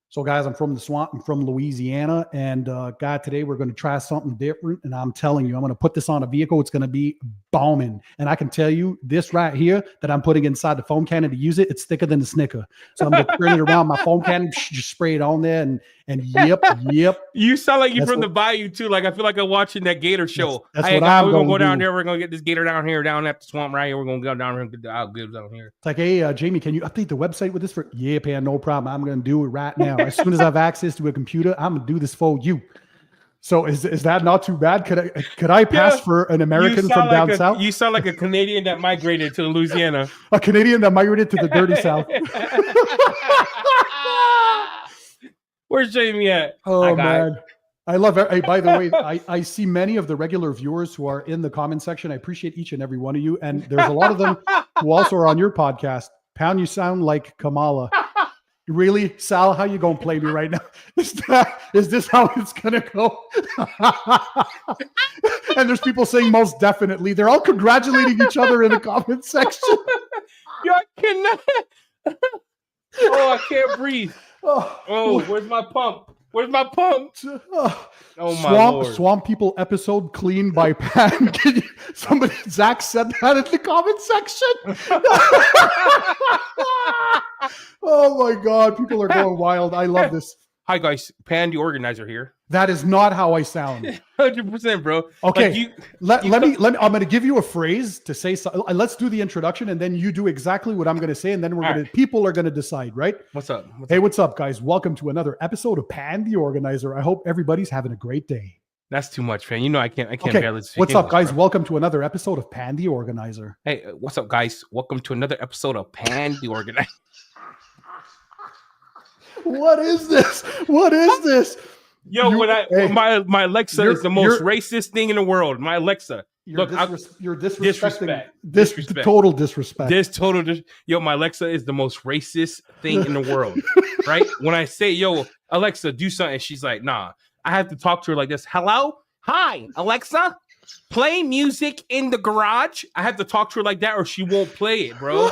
So guys, I'm from the swamp. I'm from Louisiana. And God, today we're going to try something different. And I'm telling you, I'm going to put this on a vehicle. It's going to be bombing. And I can tell you this right here that I'm putting inside the foam cannon to use it. It's thicker than the Snicker. So I'm going to turn it around my foam cannon, just spray it on there. And yep. You sound like you're from the bayou too. Like I feel like I'm watching that Gator show. That's what I'm we're going to go to down do. there. We're going to get this Gator down here, down at the swamp right here. We're going to go down here and get the outgives down here. It's like, hey, Jamie, can you update the website with this? Yeah, Pan, no problem. I'm going to do it right now. As soon as I have access to a computer, I'm going to do this for you. So is that not too bad? Could I pass for an American from down south? You sound like a Canadian that migrated to Louisiana. A Canadian that migrated to the dirty south. Where's Jamie at? Oh, man. I love it. Hey, by the way, I see many of the regular viewers who are in the comment section. I appreciate each and every one of you. And there's a lot of them who also are on your podcast. Pound, you sound like Kamala. Really, Sal, how you going to play me right now? Is this how it's going to go? And there's people saying most definitely. They're all congratulating each other in the comment section. Yo, I cannot. Oh, I can't breathe. Oh, where's my pump? Where's my pump? Oh my Lord. Swamp People episode cleaned by Pan. Zach said that in the comment section. Oh my God, people are going wild. I love this. Hi guys, Pan the organizer here. That is not how I sound. 100%, bro. Okay, like let me. I'm going to give you a phrase to say. Let's do the introduction, and then you do exactly what I'm going to say, and then people are going to decide, right? What's up? What's up, guys? Welcome to another episode of Pan the Organizer. I hope everybody's having a great day. That's too much, man. You know I can't okay. barely speak What's up, English, guys? bro. Welcome to another episode of Pan the Organizer. Hey, what's up, guys? Welcome to another episode of Pan the Organizer. What is this? What is this? Yo, my Alexa is the most racist thing in the world. My Alexa. You're disrespecting. Total disrespect. Yo, my Alexa is the most racist thing in the world. Right? When I say, yo, Alexa, do something, she's like, nah. I have to talk to her like this. Hello? Hi, Alexa? Play music in the garage. I have to talk to her like that or she won't play it, bro.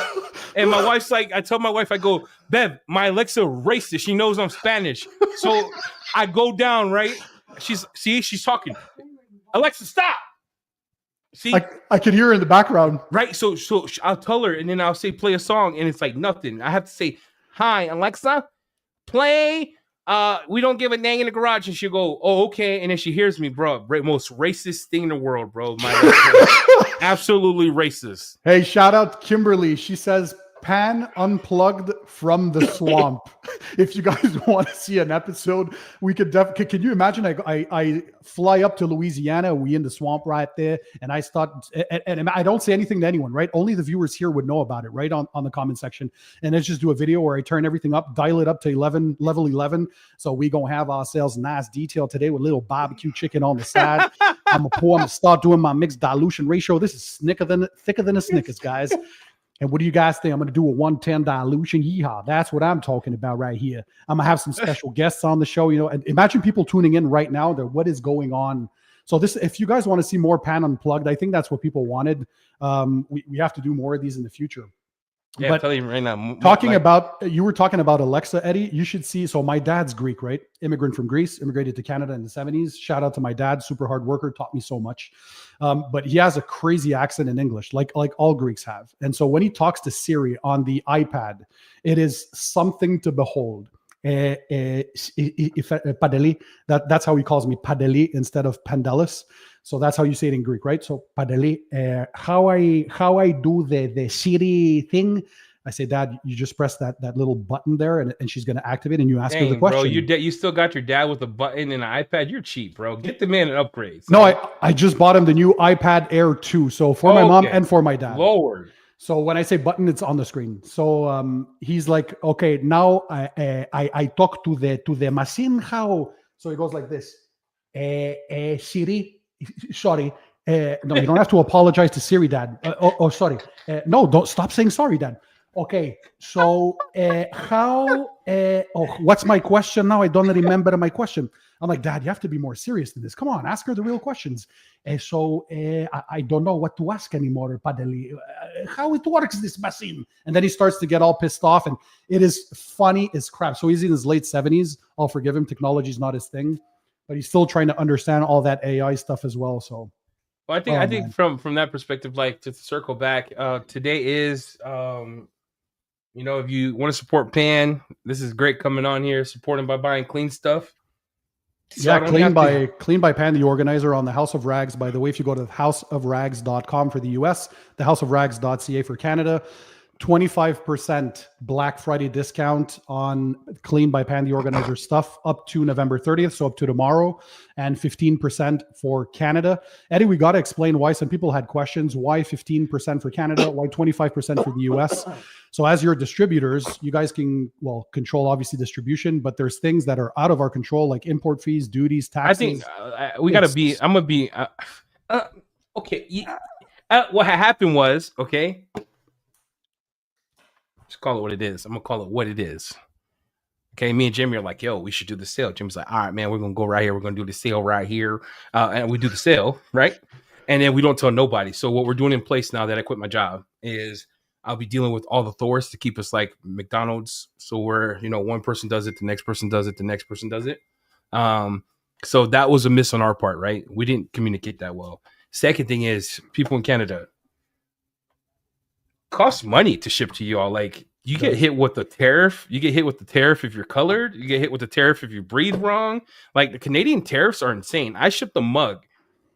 And my wife's like, I tell my wife, I go, Bev, my Alexa racist. She knows I'm Spanish. So I go down, right? She's talking. Alexa, stop. See? I can hear her in the background. Right? So I'll tell her and then I'll say, play a song. And it's like nothing. I have to say, hi, Alexa, play We Don't Give a Dang in the Garage. And she'll go, oh, okay. And then she hears me, bro. Most racist thing in the world, bro. Absolutely racist. Hey, shout out Kimberly. She says, Pan unplugged from the swamp. If you guys want to see an episode, we could definitely. Can you imagine? I fly up to Louisiana. We in the swamp right there, and I start. And I don't say anything to anyone, right? Only the viewers here would know about it, right? On the comment section, and let's just do a video where I turn everything up, dial it up to level 11. So we gonna have ourselves nice detail today with little barbecue chicken on the side. I'm gonna start doing my mixed dilution ratio. This is thicker than a Snickers, guys. And what do you guys think? I'm going to do a 110 dilution. Yeehaw. That's what I'm talking about right here. I'm going to have some special guests on the show. You know, and imagine people tuning in right now. What is going on? So this, if you guys want to see more Pan Unplugged, I think that's what people wanted. We have to do more of these in the future. Yeah, I'm telling you right now. You were talking about Alexa, Eddie. You should see. So my dad's Greek, right? Immigrant from Greece, immigrated to Canada in the 70s. Shout out to my dad, super hard worker, taught me so much. But he has a crazy accent in English, like all Greeks have. And so when he talks to Siri on the iPad, it is something to behold. Padeli. That's how he calls me, Padeli, instead of Pandelis. So that's how you say it in Greek, right? So Padeli. How I do the Siri thing. I say, Dad, you just press that little button there, and she's going to activate, and you ask her the question. Bro, you still got your dad with a button and an iPad. You're cheap, bro. Get the man an upgrade. So. No, I just bought him the new iPad Air 2. So for my mom and for my dad. Lord. So when I say button, it's on the screen. So he's like, okay, now I talk to the machine. How? So he goes like this. Siri, sorry. No, you don't have to apologize to Siri, Dad. Sorry. No, don't stop saying sorry, Dad. Okay, so what's my question now? I don't remember my question. I'm like, Dad, you have to be more serious than this. Come on, ask her the real questions. I don't know what to ask anymore, Padeli. How it works, this machine? And then he starts to get all pissed off, and it is funny as crap. So he's in his late 70s. I'll forgive him. Technology is not his thing, but he's still trying to understand all that AI stuff as well. So, well, I think from that perspective, like to circle back, today is if you want to support Pan, this is great coming on here, supporting by buying clean stuff. So Clean by Pan, the organizer on the House of Rags. By the way, if you go to houseofrags.com for the US, the houseofrags.ca for Canada, 25% Black Friday discount on Clean by Pan, the organizer stuff up to November 30th, so up to tomorrow, and 15% for Canada. Eddie, we got to explain why some people had questions. Why 15% for Canada? Why 25% for the US? So as your distributors, you guys can, control obviously distribution, but there's things that are out of our control, like import fees, duties, taxes. I think we got to be, I'm going to be, okay. What happened was, okay, just call it what it is. I'm going to call it what it is. Okay, me and Jimmy are like, yo, we should do the sale. Jimmy's like, all right, man, we're going to go right here. We're going to do the sale right here. And we do the sale, right? And then we don't tell nobody. So what we're doing in place now that I quit my job is I'll be dealing with all the Thors to keep us like McDonald's. So where, one person does it, the next person does it, the next person does it. So that was a miss on our part, right? We didn't communicate that well. Second thing is people in Canada, costs money to ship to you all. Like you get hit with the tariff. You get hit with the tariff if you're colored. You get hit with the tariff if you breathe wrong. Like the Canadian tariffs are insane. I shipped a mug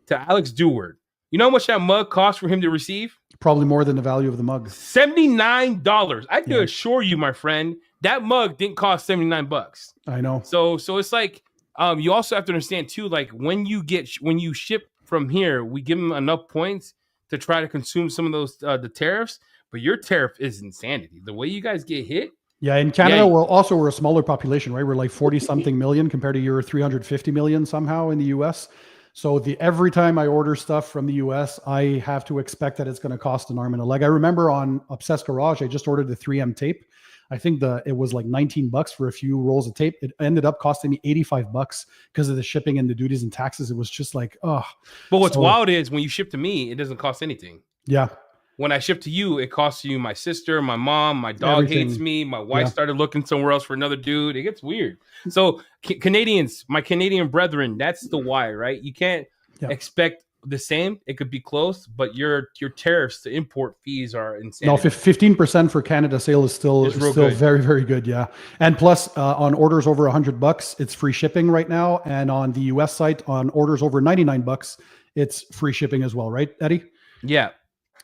to Alex Deward. You know how much that mug cost for him to receive? Probably more than the value of the mug. $79. I can assure you, my friend, that mug didn't cost $79. I know. So it's like you also have to understand too, like when you ship from here, we give them enough points to try to consume some of those the tariffs. But your tariff is insanity. The way you guys get hit. Yeah, in Canada, we're a smaller population, right? We're like 40-something million compared to your 350 million somehow in the US. So every time I order stuff from the US, I have to expect that it's going to cost an arm and a leg. I remember on Obsessed Garage, I just ordered the 3M tape. I think it was like $19 for a few rolls of tape. It ended up costing me $85 because of the shipping and the duties and taxes. It was just like, oh. But what's wild is when you ship to me, it doesn't cost anything. Yeah. When I ship to you, it costs you my sister, my mom, my dog hates me. My wife started looking somewhere else for another dude. It gets weird. So Canadians, my Canadian brethren, that's the why, right? You can't expect the same. It could be close, but your tariffs to import fees are insane. No, 15% for Canada sale is still very, very good. Yeah. And plus on orders over $100, it's free shipping right now. And on the US site on orders over $99, it's free shipping as well. Right, Eddie? Yeah.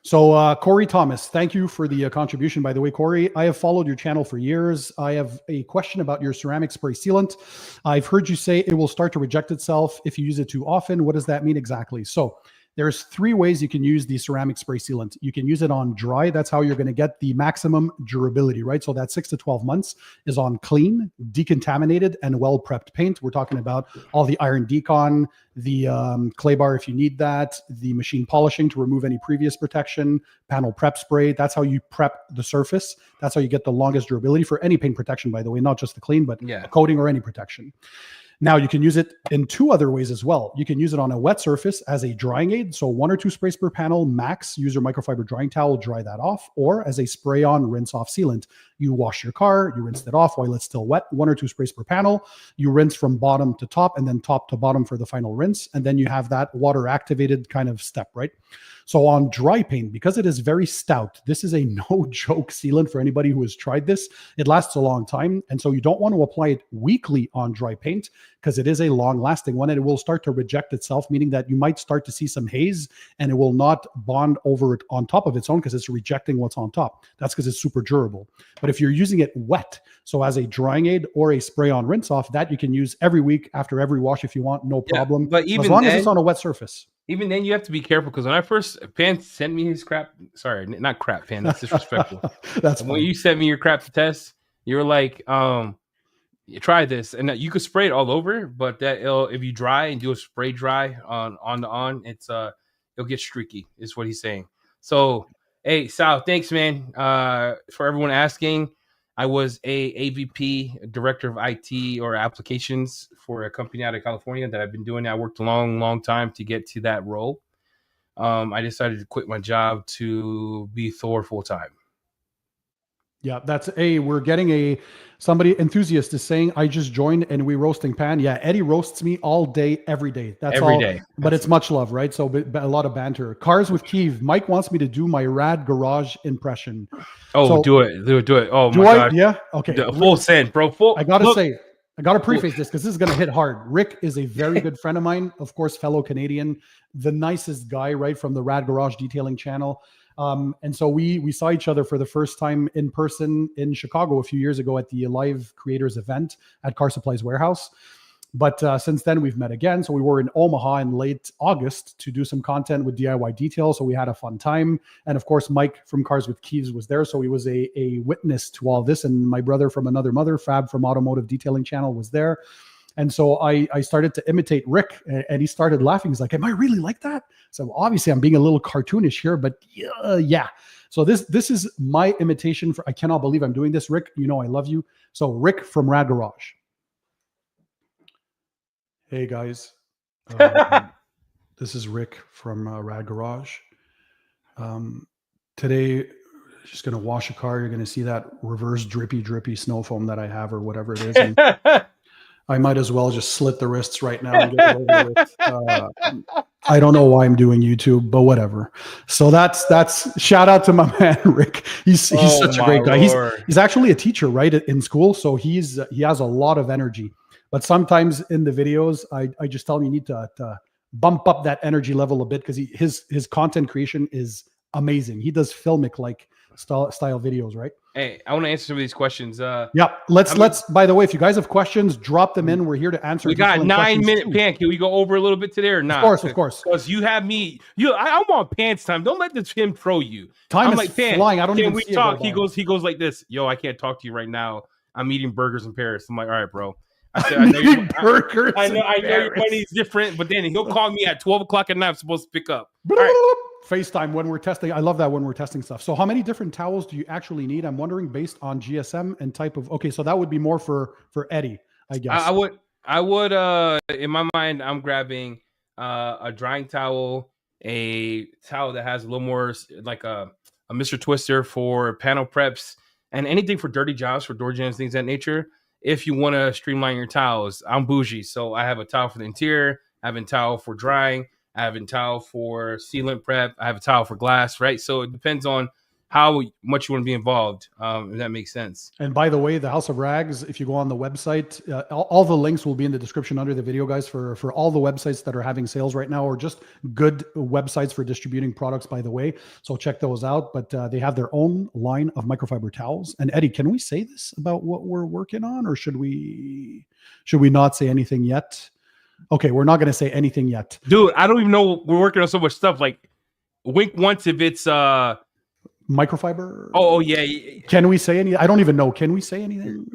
So Corey Thomas, thank you for the contribution. By the way, Corey, I have followed your channel for years. I have a question about your ceramic spray sealant. I've heard you say it will start to reject itself if you use it too often. What does that mean exactly? So there's 3 ways you can use the ceramic spray sealant. You can use it on dry. That's how you're going to get the maximum durability, right? So that 6 to 12 months is on clean, decontaminated, and well-prepped paint. We're talking about all the iron decon, the clay bar if you need that, the machine polishing to remove any previous protection, panel prep spray. That's how you prep the surface. That's how you get the longest durability for any paint protection, by the way, not just the clean, but a coating or any protection. Now you can use it in 2 other ways as well. You can use it on a wet surface as a drying aid. So 1 or 2 sprays per panel max. Use your microfiber drying towel, dry that off, or as a spray on rinse off sealant. You wash your car, you rinse it off while it's still wet, 1 or 2 sprays per panel. You rinse from bottom to top and then top to bottom for the final rinse. And then you have that water activated kind of step, right? So on dry paint, because it is very stout, this is a no joke sealant for anybody who has tried this. It lasts a long time. And so you don't want to apply it weekly on dry paint because it is a long lasting one and it will start to reject itself, meaning that you might start to see some haze and it will not bond over it on top of its own because it's rejecting what's on top. That's because it's super durable. But if you're using it wet, so as a drying aid or a spray on rinse off, that you can use every week after every wash if you want, no problem. But even as long then, as it's on a wet surface. Even then, you have to be careful because when I first Pan sent me his crap, sorry, not crap, Pan, that's disrespectful. That's when you sent me your crap to test, you were like, you try this, and you could spray it all over, but that if you dry and do a spray dry on, it's it'll get streaky. Is what he's saying. So, hey, Sal, thanks, man, for everyone asking. I was a AVP, director of IT or applications for a company out of California that I've been doing. I worked a long time to get to that role. I decided to quit my job to be Thor full time. Yeah, we're getting somebody enthusiast is saying, I just joined and we roasting Pan. Yeah, Eddie roasts me all day, every day. That's every all, day. But it's much love, right? So a lot of banter. Cars with Kiev. Mike wants me to do my rad garage impression. Oh, so, do it. Oh my God. Yeah. Okay. Full send, bro. I gotta preface this because this is gonna hit hard. Rick is a very good friend of mine, of course, fellow Canadian, the nicest guy, right, from the Rad Garage Detailing channel. And so we saw each other for the first time in person in Chicago a few years ago at the Live Creators event at Car Supplies Warehouse. But since then, we've met again. So we were in Omaha in late August to do some content with DIY Detail. So we had a fun time. And of course, Mike from Cars with Keys was there. So he was a witness to all this. And my brother from another mother, Fab from Automotive Detailing Channel, was there. And so I started to imitate Rick and he started laughing. He's like, am I really like that? So obviously I'm being a little cartoonish here, but yeah. So this is my imitation I cannot believe I'm doing this. Rick, you know I love you. So Rick from Rad Garage. Hey guys, this is Rick from Rad Garage. Today, just going to wash a car. You're going to see that reverse drippy snow foam that I have or whatever it is. And I might as well just slit the wrists right now and get it over with. I don't know why I'm doing YouTube, but whatever. So that's shout out to my man Rick. He's such a great guy. He's actually a teacher, right, in school. So he has a lot of energy. But sometimes in the videos, I just tell him you need to bump up that energy level a bit because his content creation is amazing. He does filmic like style videos, right? Hey, I want to answer some of these questions. Yeah, let's. By the way, if you guys have questions, drop them in. We're here to answer. We got 9-minute Pan. Can we go over a little bit today or not? Of course. Because you have me. I want Pants time. Don't let him throw you. Time is flying. I don't even. Can we talk? He goes like this. Yo, I can't talk to you right now. I'm eating burgers in Paris. I'm like, all right, bro. I said, I know your money's different, but then he'll call me at 12 o'clock at night. I'm supposed to pick up. All right. FaceTime when we're testing. I love that when we're testing stuff. So how many different towels do you actually need? I'm wondering based on GSM and type of. Okay, so that would be more for Eddie, I guess. I would. In my mind, I'm grabbing a drying towel, a towel that has a little more like a Mr. Twister for panel preps, and anything for dirty jobs for door jams, things of that nature. If you want to streamline your towels, I'm bougie. So I have a towel for the interior. I have a towel for drying. I have a towel for sealant prep. I have a towel for glass, right? So it depends on how much you want to be involved, if that makes sense. And by the way, the House of Rags, if you go on the website, all the links will be in the description under the video, guys, for all the websites that are having sales right now, or just good websites for distributing products, by the way. So check those out. But they have their own line of microfiber towels. And Eddie, can we say this about what we're working on, or should we not say anything yet? Okay, we're not going to say anything yet. Dude, I don't even know. We're working on so much stuff. Like, wink once if it's... microfiber. Oh yeah. Can we say any? I don't even know. Can we say anything?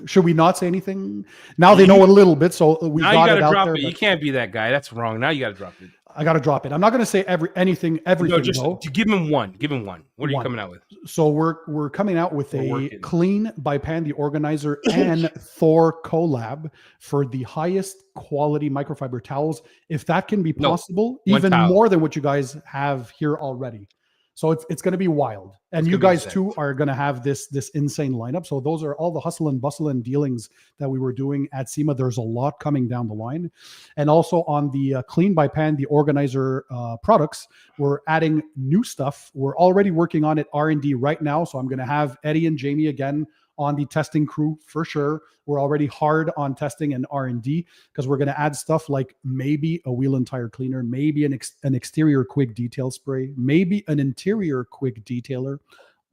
Should we not say anything? Now they know a little bit, so we got it out drop there. It. You can't be that guy. That's wrong. Now you got to drop it. I got to drop it. I'm not going to say everything. No, just give him one. Give him one. What are you coming out with? So we're coming out with a Clean by Pan the Organizer and Thor collab for the highest quality microfiber towels. If that can be possible, even more than what you guys have here already. So it's going to be wild. And you guys too are going to have this insane lineup. So those are all the hustle and bustle and dealings that we were doing at SEMA. There's a lot coming down the line. And also on the Clean by Pan, the organizer products, we're adding new stuff. We're already working on it R&D right now. So I'm going to have Eddie and Jamie again on the testing crew for sure. We're already hard on testing and R&D because we're going to add stuff like maybe a wheel and tire cleaner, maybe an exterior quick detail spray, maybe an interior quick detailer.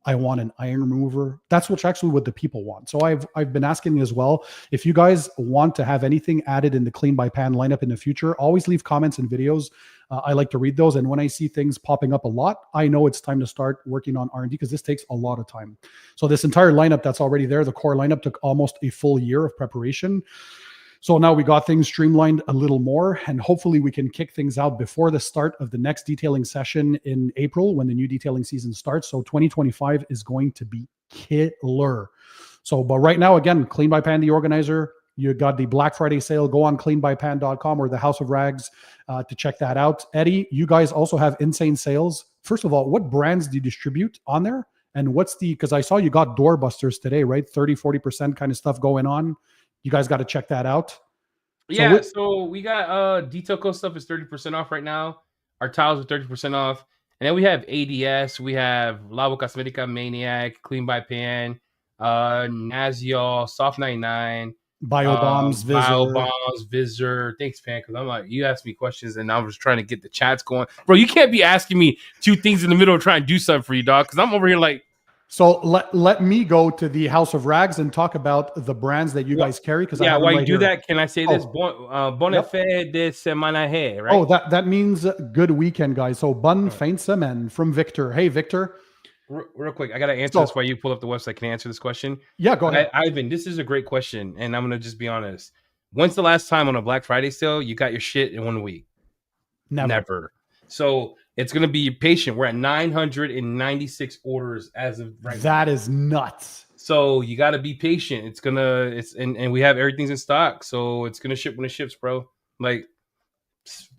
I want an iron remover. That's actually what the people want. So I've been asking as well, if you guys want to have anything added in the Clean by Pan lineup in the future, always leave comments and videos. I like to read those. And when I see things popping up a lot, I know it's time to start working on R&D because this takes a lot of time. So this entire lineup that's already there, the core lineup, took almost a full year of preparation. So now we got things streamlined a little more, and hopefully we can kick things out before the start of the next detailing session in April when the new detailing season starts. So 2025 is going to be killer. So, but right now, again, Clean by Pan, the organizer, you got the Black Friday sale. Go on cleanbypan.com or the House of Rags to check that out. Eddie, you guys also have insane sales. First of all, what brands do you distribute on there? And what's because I saw you got doorbusters today, right? 30, 40% kind of stuff going on. You guys got to check that out. Yeah, so we got Detail Co stuff is 30% off right now. Our tiles are 30% off. And then we have ADS, we have Lavo Cosmetica, Maniac, Clean by Pan, Naziol, Soft 99, Biobombs, Visor. Thanks, Pan, because I'm like, you asked me questions and I was trying to get the chats going. Bro, you can't be asking me two things in the middle of trying to do something for you, dog, because I'm over here like. So let me go to the House of Rags and talk about the brands that you guys carry. Because while you do that, can I say this? Bonne fête de semana, right? Oh, that means good weekend, guys. So bonne fin de semaine from Victor. Hey, Victor. Real quick, I got to answer this while you pull up the website. Can I answer this question? Yeah, go ahead. Ivan, this is a great question, and I'm going to just be honest. When's the last time on a Black Friday sale you got your shit in 1 week? Never. So it's going to be patient. We're at 996 orders as of right now. That is nuts. So you got to be patient. And we have everything's in stock. So it's going to ship when it ships, bro. Like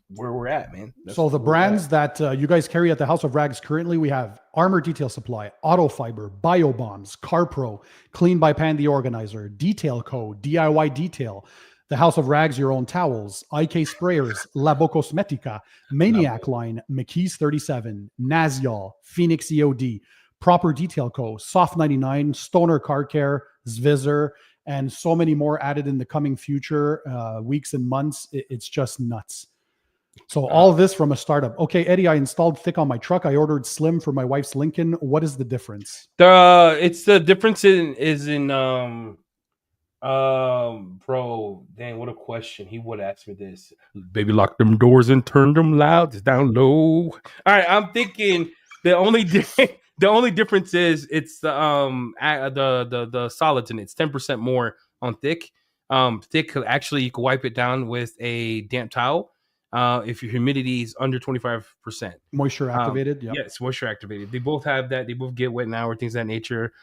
where we're at, man. So the brands that you guys carry at the House of Rags currently, we have Armor Detail Supply, Auto Fiber, Biobombs, CarPro, Clean by Pan, the organizer, Detail Co, DIY Detail, the House of Rags, Your Own Towels, IK Sprayers, Labo Cosmetica, Maniac Line, McKee's 37, Naziol, Phoenix EOD, Proper Detail Co, Soft 99, Stoner Car Care, Zvizzer, and so many more added in the coming future weeks and months. It's just nuts. So all this from a startup. Okay, Eddie, I installed thick on my truck. I ordered slim for my wife's Lincoln. What is the difference? The difference is in bro, dang, what a question. He would ask me this. Baby, lock them doors and turn them loud. It's down low. All right, I'm thinking the only difference is it's the solids in it. It's 10% more on thick. Thick actually you can wipe it down with a damp towel. If your humidity is under 25%. Moisture activated, yeah. Yes, moisture activated. They both have that. They both get wet now or things of that nature.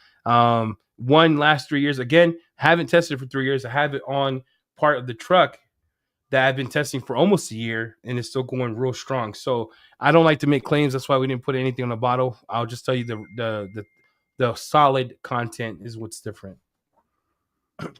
One lasts 3 years. Again, haven't tested for 3 years. I have it on part of the truck that I've been testing for almost a year, and it's still going real strong. So I don't like to make claims. That's why we didn't put anything on the bottle. I'll just tell you the solid content is what's different.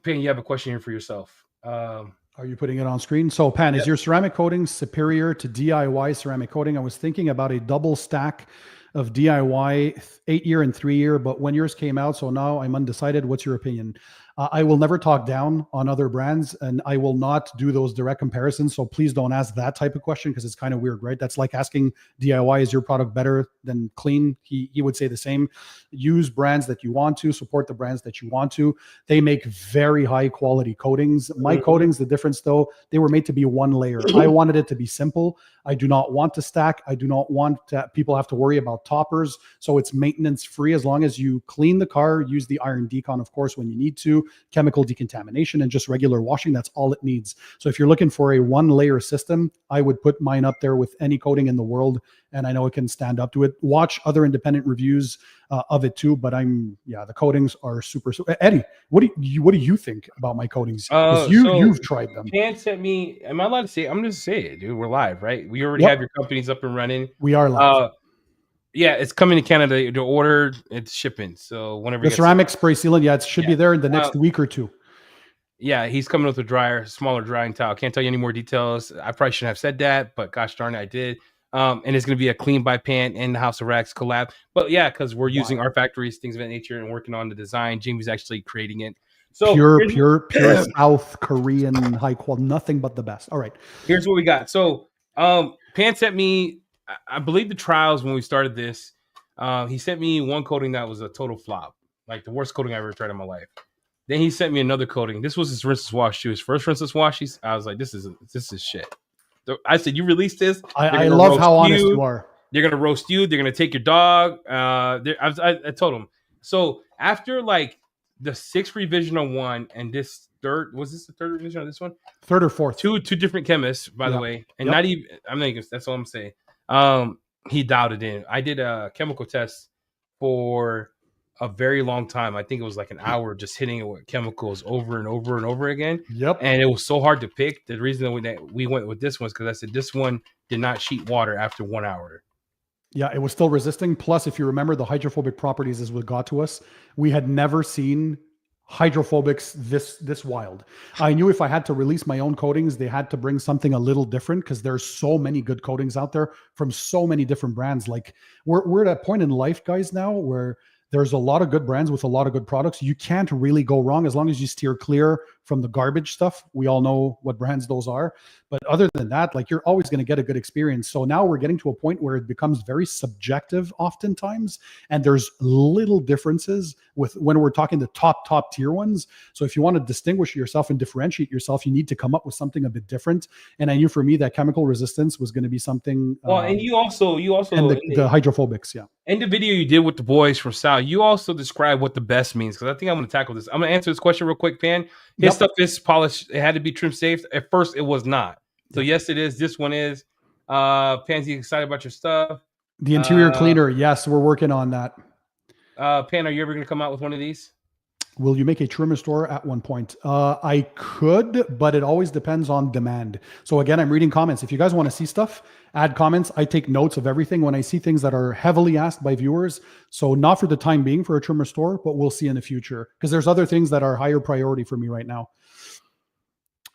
Pan, you have a question here for yourself. Are you putting it on screen? So, Pan, is your ceramic coating superior to DIY ceramic coating? I was thinking about a double stack of DIY 8-year and 3-year, but when yours came out, so now I'm undecided. What's your opinion? I will never talk down on other brands, and I will not do those direct comparisons. So please don't ask that type of question because it's kind of weird, right? That's like asking DIY, is your product better than clean? He would say the same. Use brands that you want to, support the brands that you want to. They make very high quality coatings. My coatings, the difference though, they were made to be one layer. I wanted it to be simple. I do not want to stack. I do not want people have to worry about toppers. So it's maintenance free as long as you clean the car, use the iron decon, of course, when you need to, chemical decontamination, and just regular washing. That's all it needs. So if you're looking for a one layer system, I would put mine up there with any coating in the world. And I know it can stand up to it. Watch other independent reviews of it too. But the coatings are super. Eddie, what do you think about my coatings? You've tried them. Pan sent me. Am I allowed to say it? I'm just say it, dude. We're live, right? We already have your companies up and running. We are live. Yeah, it's coming to Canada. The order, it's shipping. So whenever The it gets ceramic spray sealant, yeah, it should be there in the next week or two. Yeah, he's coming with a smaller drying towel. Can't tell you any more details. I probably shouldn't have said that, but gosh darn it, I did. And it's going to be a clean by pan in the House of Racks collab. But yeah, because we're using our factories, things of that nature, and working on the design. Jamie's actually creating it. So pure South Korean high quality, nothing but the best. All right. Here's what we got. So Pan sent me, I believe the trials when we started this, he sent me one coating that was a total flop. Like the worst coating I ever tried in my life. Then he sent me another coating. This was his rinseless wash too. His first rinseless wash. I was like, this is shit. So I said, you release this. I love how honest you are. They're gonna roast you. They're gonna take your dog. I told him. So after like the sixth revision on one and this third, was this the third revision on this one? Third or fourth. Two different chemists, by the way, and not even. I'm not even. That's all I'm saying. He dialed it in. I did a chemical test for a very long time. I think it was like an hour just hitting it with chemicals over and over and over again. Yep. And it was so hard to pick. The reason that we went with this one is because I said this one did not sheet water after 1 hour. Yeah, it was still resisting. Plus, if you remember, the hydrophobic properties is what got to us. We had never seen hydrophobics this wild. I knew if I had to release my own coatings, they had to bring something a little different because there's so many good coatings out there from so many different brands. Like we're at a point in life, guys, now where there's a lot of good brands with a lot of good products. You can't really go wrong as long as you steer clear from the garbage stuff. We all know what brands those are. But other than that, like you're always going to get a good experience. So now we're getting to a point where it becomes very subjective oftentimes. And there's little differences with when we're talking the top tier ones. So if you want to distinguish yourself and differentiate yourself, you need to come up with something a bit different. And I knew for me that chemical resistance was going to be something. Well, and you also and the hydrophobics, yeah. In the video you did with the boys from South, you also described what the best means, because I think I'm going to tackle this. I'm going to answer this question real quick, Pan. His stuff is polished. It had to be trim safe. At first, it was not. So yes, it is. This one is. Pan's excited about your stuff. The interior cleaner. Yes, we're working on that. Pan, are you ever going to come out with one of these? Will you make a trim restore at one point? I could, but it always depends on demand. So again, I'm reading comments. If you guys want to see stuff, add comments. I take notes of everything when I see things that are heavily asked by viewers. So not for the time being for a trim restore, but we'll see in the future because there's other things that are higher priority for me right now.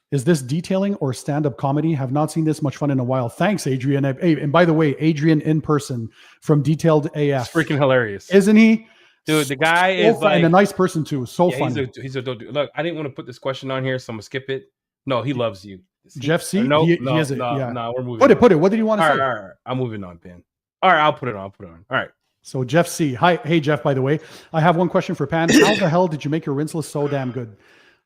Is this detailing or stand-up comedy? Have not seen this much fun in a while. Thanks, Adrian. Hey, and by the way, Adrian in person from Detailed AF. It's freaking hilarious. Isn't he? Dude, the guy is like, and a nice person too. So funny. He's a dope dude. Look, I didn't want to put this question on here, so I'm gonna skip it. No, he loves you. Jeff C. No, he is it. Yeah. No, we're moving. Put it. What did you want to say? All right. I'm moving on, Pan. All right, I'll put it on. All right. So Jeff C. Hi, hey Jeff. By the way, I have one question for Pan. How the hell did you make your rinseless so damn good?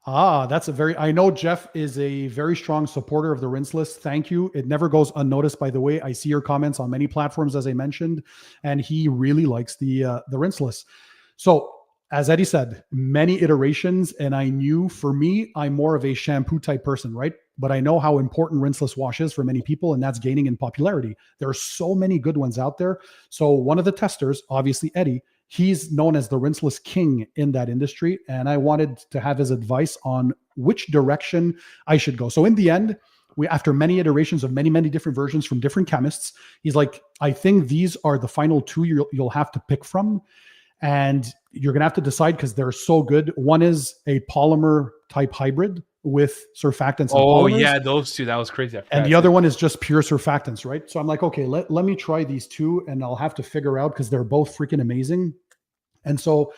That's I know Jeff is a very strong supporter of the rinseless. Thank you. It never goes unnoticed, by the way. I see your comments on many platforms, as I mentioned, and he really likes the rinseless. So as Eddie said, many iterations, and I knew for me, I'm more of a shampoo type person, right? But I know how important rinseless wash is for many people, and that's gaining in popularity. There are so many good ones out there. So one of the testers, obviously Eddie, he's known as the rinseless king in that industry. And I wanted to have his advice on which direction I should go. So in the end, after many iterations of many different versions from different chemists, he's like, I think these are the final two you'll have to pick from. And you're going to have to decide because they're so good. One is a polymer type hybrid with surfactants. Oh, yeah, those two. That was crazy. And the other one is just pure surfactants, right? So I'm like, okay, let me try these two and I'll have to figure out because they're both freaking amazing. And so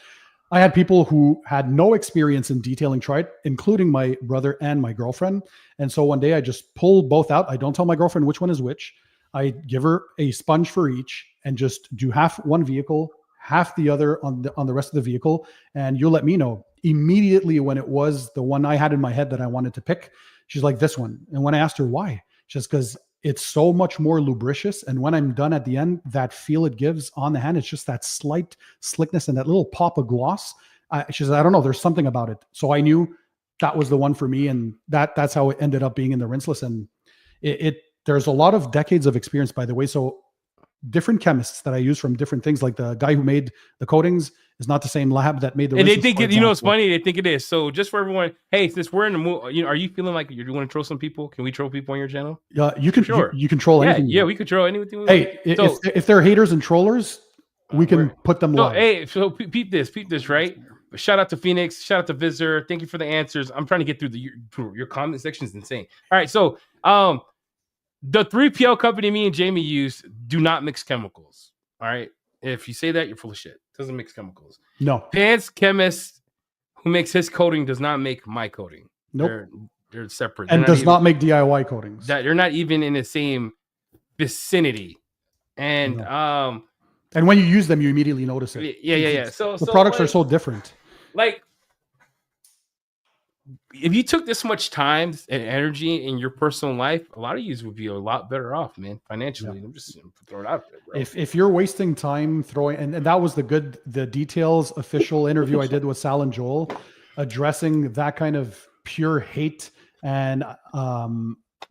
I had people who had no experience in detailing try it, including my brother and my girlfriend. And so one day I just pull both out. I don't tell my girlfriend which one is which. I give her a sponge for each and just do half one vehicle, half the other on the rest of the vehicle. And you'll let me know immediately when it was the one I had in my head that I wanted to pick. She's like, this one. And when I asked her why, she's because it's so much more lubricious. And when I'm done at the end, that feel it gives on the hand, it's just that slight slickness and that little pop of gloss. She says, I don't know, there's something about it. So I knew that was the one for me. And that's how it ended up being in the rinseless. And there's a lot of decades of experience, by the way. So different chemists that I use from different things. Like the guy who made the coatings is not the same lab that made the. And they rinses, think for it, you know, it's example. funny. They think it is. So just for everyone, hey, since we're in the mood, you know, are you feeling like you want to troll some people? Can we troll people on your channel? You can Sure. you control Yeah, anything. yeah, we control anything we want. Hey, So if they're haters and trollers, we can put them so live. hey, so peep this, right? Shout out to Phoenix, shout out to Visitor. Thank you for the answers. I'm trying to get through your comment section is insane. All right, so the 3PL company me and Jamie use do not mix chemicals. All right. If you say that, you're full of shit. Doesn't mix chemicals. No. Pants chemist who makes his coating does not make my coating. Nope. They're separate. And they're does not make DIY coatings. They're not even in the same vicinity. And no. And when you use them, you immediately notice it. Yeah. So the products are so different. Like, if you took this much time and energy in your personal life, a lot of you would be a lot better off, man, financially. Yeah. I'm just throwing it out there, bro. If you're wasting time throwing, and that was the details official interview I did with Sal and Joel, addressing that kind of pure hate and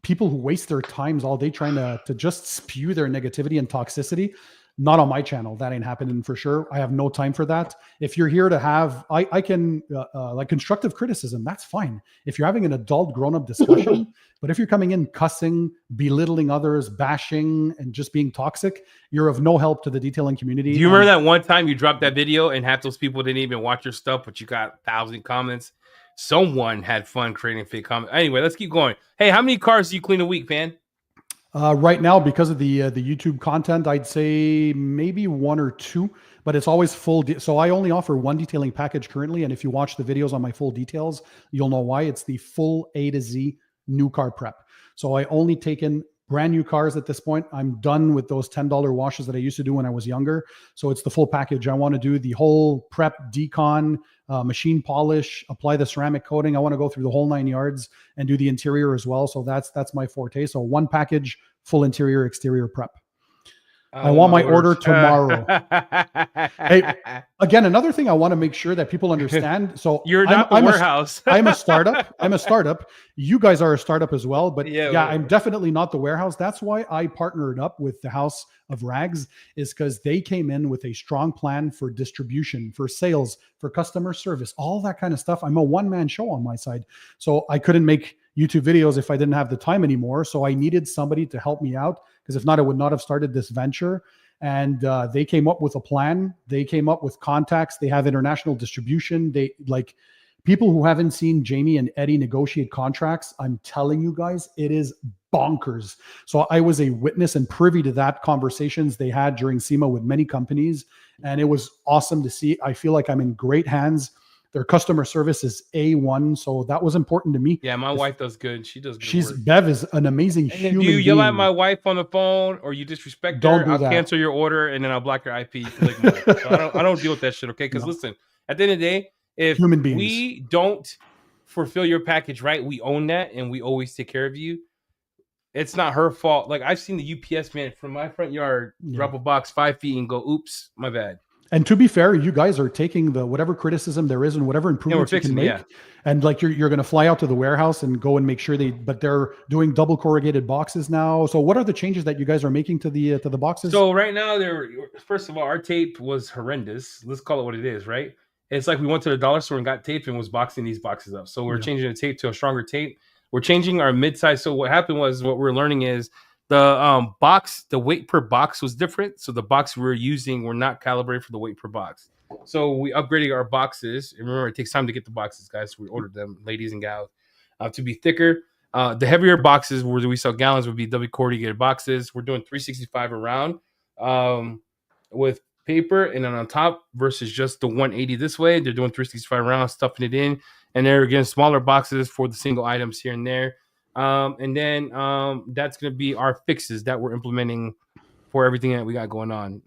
people who waste their times all day trying to just spew their negativity and toxicity. Not on my channel. That ain't happening for sure. I have no time for that. If you're here to have, I can like constructive criticism. That's fine. If you're having an adult grown-up discussion, but if you're coming in cussing, belittling others, bashing, and just being toxic, you're of no help to the detailing community. Do you remember that one time you dropped that video and half those people didn't even watch your stuff, but you got 1,000 comments? Someone had fun creating fake comments. Anyway, let's keep going. Hey, how many cars do you clean a week, man? Right now, because of the YouTube content, I'd say maybe 1 or 2, but it's always full. So I only offer one detailing package currently. And if you watch the videos on my full details, you'll know why. It's the full A to Z new car prep. So I only take in brand new cars at this point. I'm done with those $10 washes that I used to do when I was younger. So it's the full package. I want to do the whole prep, decon, machine polish, apply the ceramic coating. I want to go through the whole 9 yards and do the interior as well. So that's my forte. So one package, full interior, exterior prep. I want my order tomorrow. Hey, again, another thing I want to make sure that people understand. So you're not the warehouse. I'm a startup. I'm a startup. You guys are a startup as well. But yeah, I'm definitely not the warehouse. That's why I partnered up with the House of Rags, is because they came in with a strong plan for distribution, for sales, for customer service, all that kind of stuff. I'm a one-man show on my side. So I couldn't make YouTube videos if I didn't have the time anymore. So I needed somebody to help me out, because if not, I would not have started this venture. And they came up with a plan. They came up with contacts. They have international distribution. They like people who haven't seen Jamie and Eddie negotiate contracts. I'm telling you guys, it is bonkers. So I was a witness and privy to that conversations they had during SEMA with many companies. And it was awesome to see. I feel like I'm in great hands. Their customer service is A1. So that was important to me. Yeah, my wife does good. She does good work. Bev is an amazing human being. If you yell at my wife on the phone or you disrespect her, I'll cancel your order and then I'll block your IP. So I don't deal with that shit, okay? Because listen, at the end of the day, if we don't fulfill your package right, we own that and we always take care of you. It's not her fault. Like, I've seen the UPS man from my front yard drop a box 5 feet and go, oops, my bad. And to be fair, you guys are taking the whatever criticism there is and whatever improvements you can make. Yeah. And like you're going to fly out to the warehouse and go and make sure but they're doing double corrugated boxes now. So what are the changes that you guys are making to the boxes? So right now, first of all, our tape was horrendous. Let's call it what it is, right? It's like we went to the dollar store and got tape and was boxing these boxes up. So we're changing the tape to a stronger tape. We're changing our mid-size. So what happened was, what we're learning is the weight per box was different. So the box we were using were not calibrated for the weight per box. So we upgraded our boxes. And remember, it takes time to get the boxes, guys. So we ordered them, ladies and gals, to be thicker. The heavier boxes where we sell gallons would be double corrugated boxes. We're doing 365 around with paper, and then on top versus just the 180 this way. They're doing 365 around, stuffing it in, and they're getting smaller boxes for the single items here and there. And then that's going to be our fixes that we're implementing for everything that we got going on.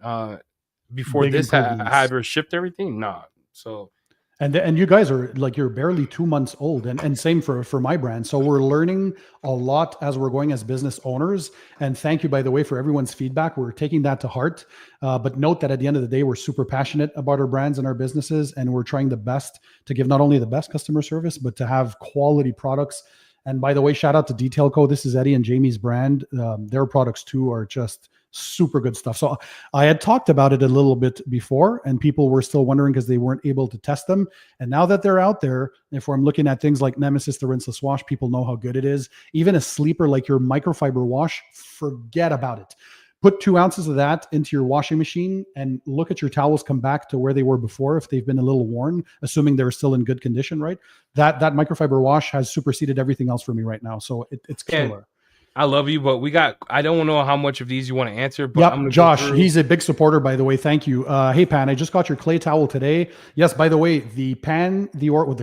Before big this, have I ever shipped everything? Nah. So, and you guys are like, you're barely 2 months old, and same for my brand. So we're learning a lot as we're going as business owners. And thank you, by the way, for everyone's feedback. We're taking that to heart. But note that at the end of the day, we're super passionate about our brands and our businesses, and we're trying the best to give not only the best customer service, but to have quality products. And by the way, shout out to Detail Co. This is Eddie and Jamie's brand. Their products too are just Super good stuff. So I had talked about it a little bit before, and people were still wondering because they weren't able to test them. And now that they're out there, if I'm looking at things like Nemesis, the rinseless wash, people know how good it is. Even a sleeper like your microfiber wash, forget about it. Put 2 ounces of that into your washing machine and look at your towels come back to where they were before if they've been a little worn, assuming they're still in good condition, right? That microfiber wash has superseded everything else for me right now. So it's killer. I love you, but I don't know how much of these you want to answer, but Yep, I'm going to Josh, go through. he's a big supporter, by the way. Thank you. Hey, Pan, I just got your clay towel today. Yes, by the way, the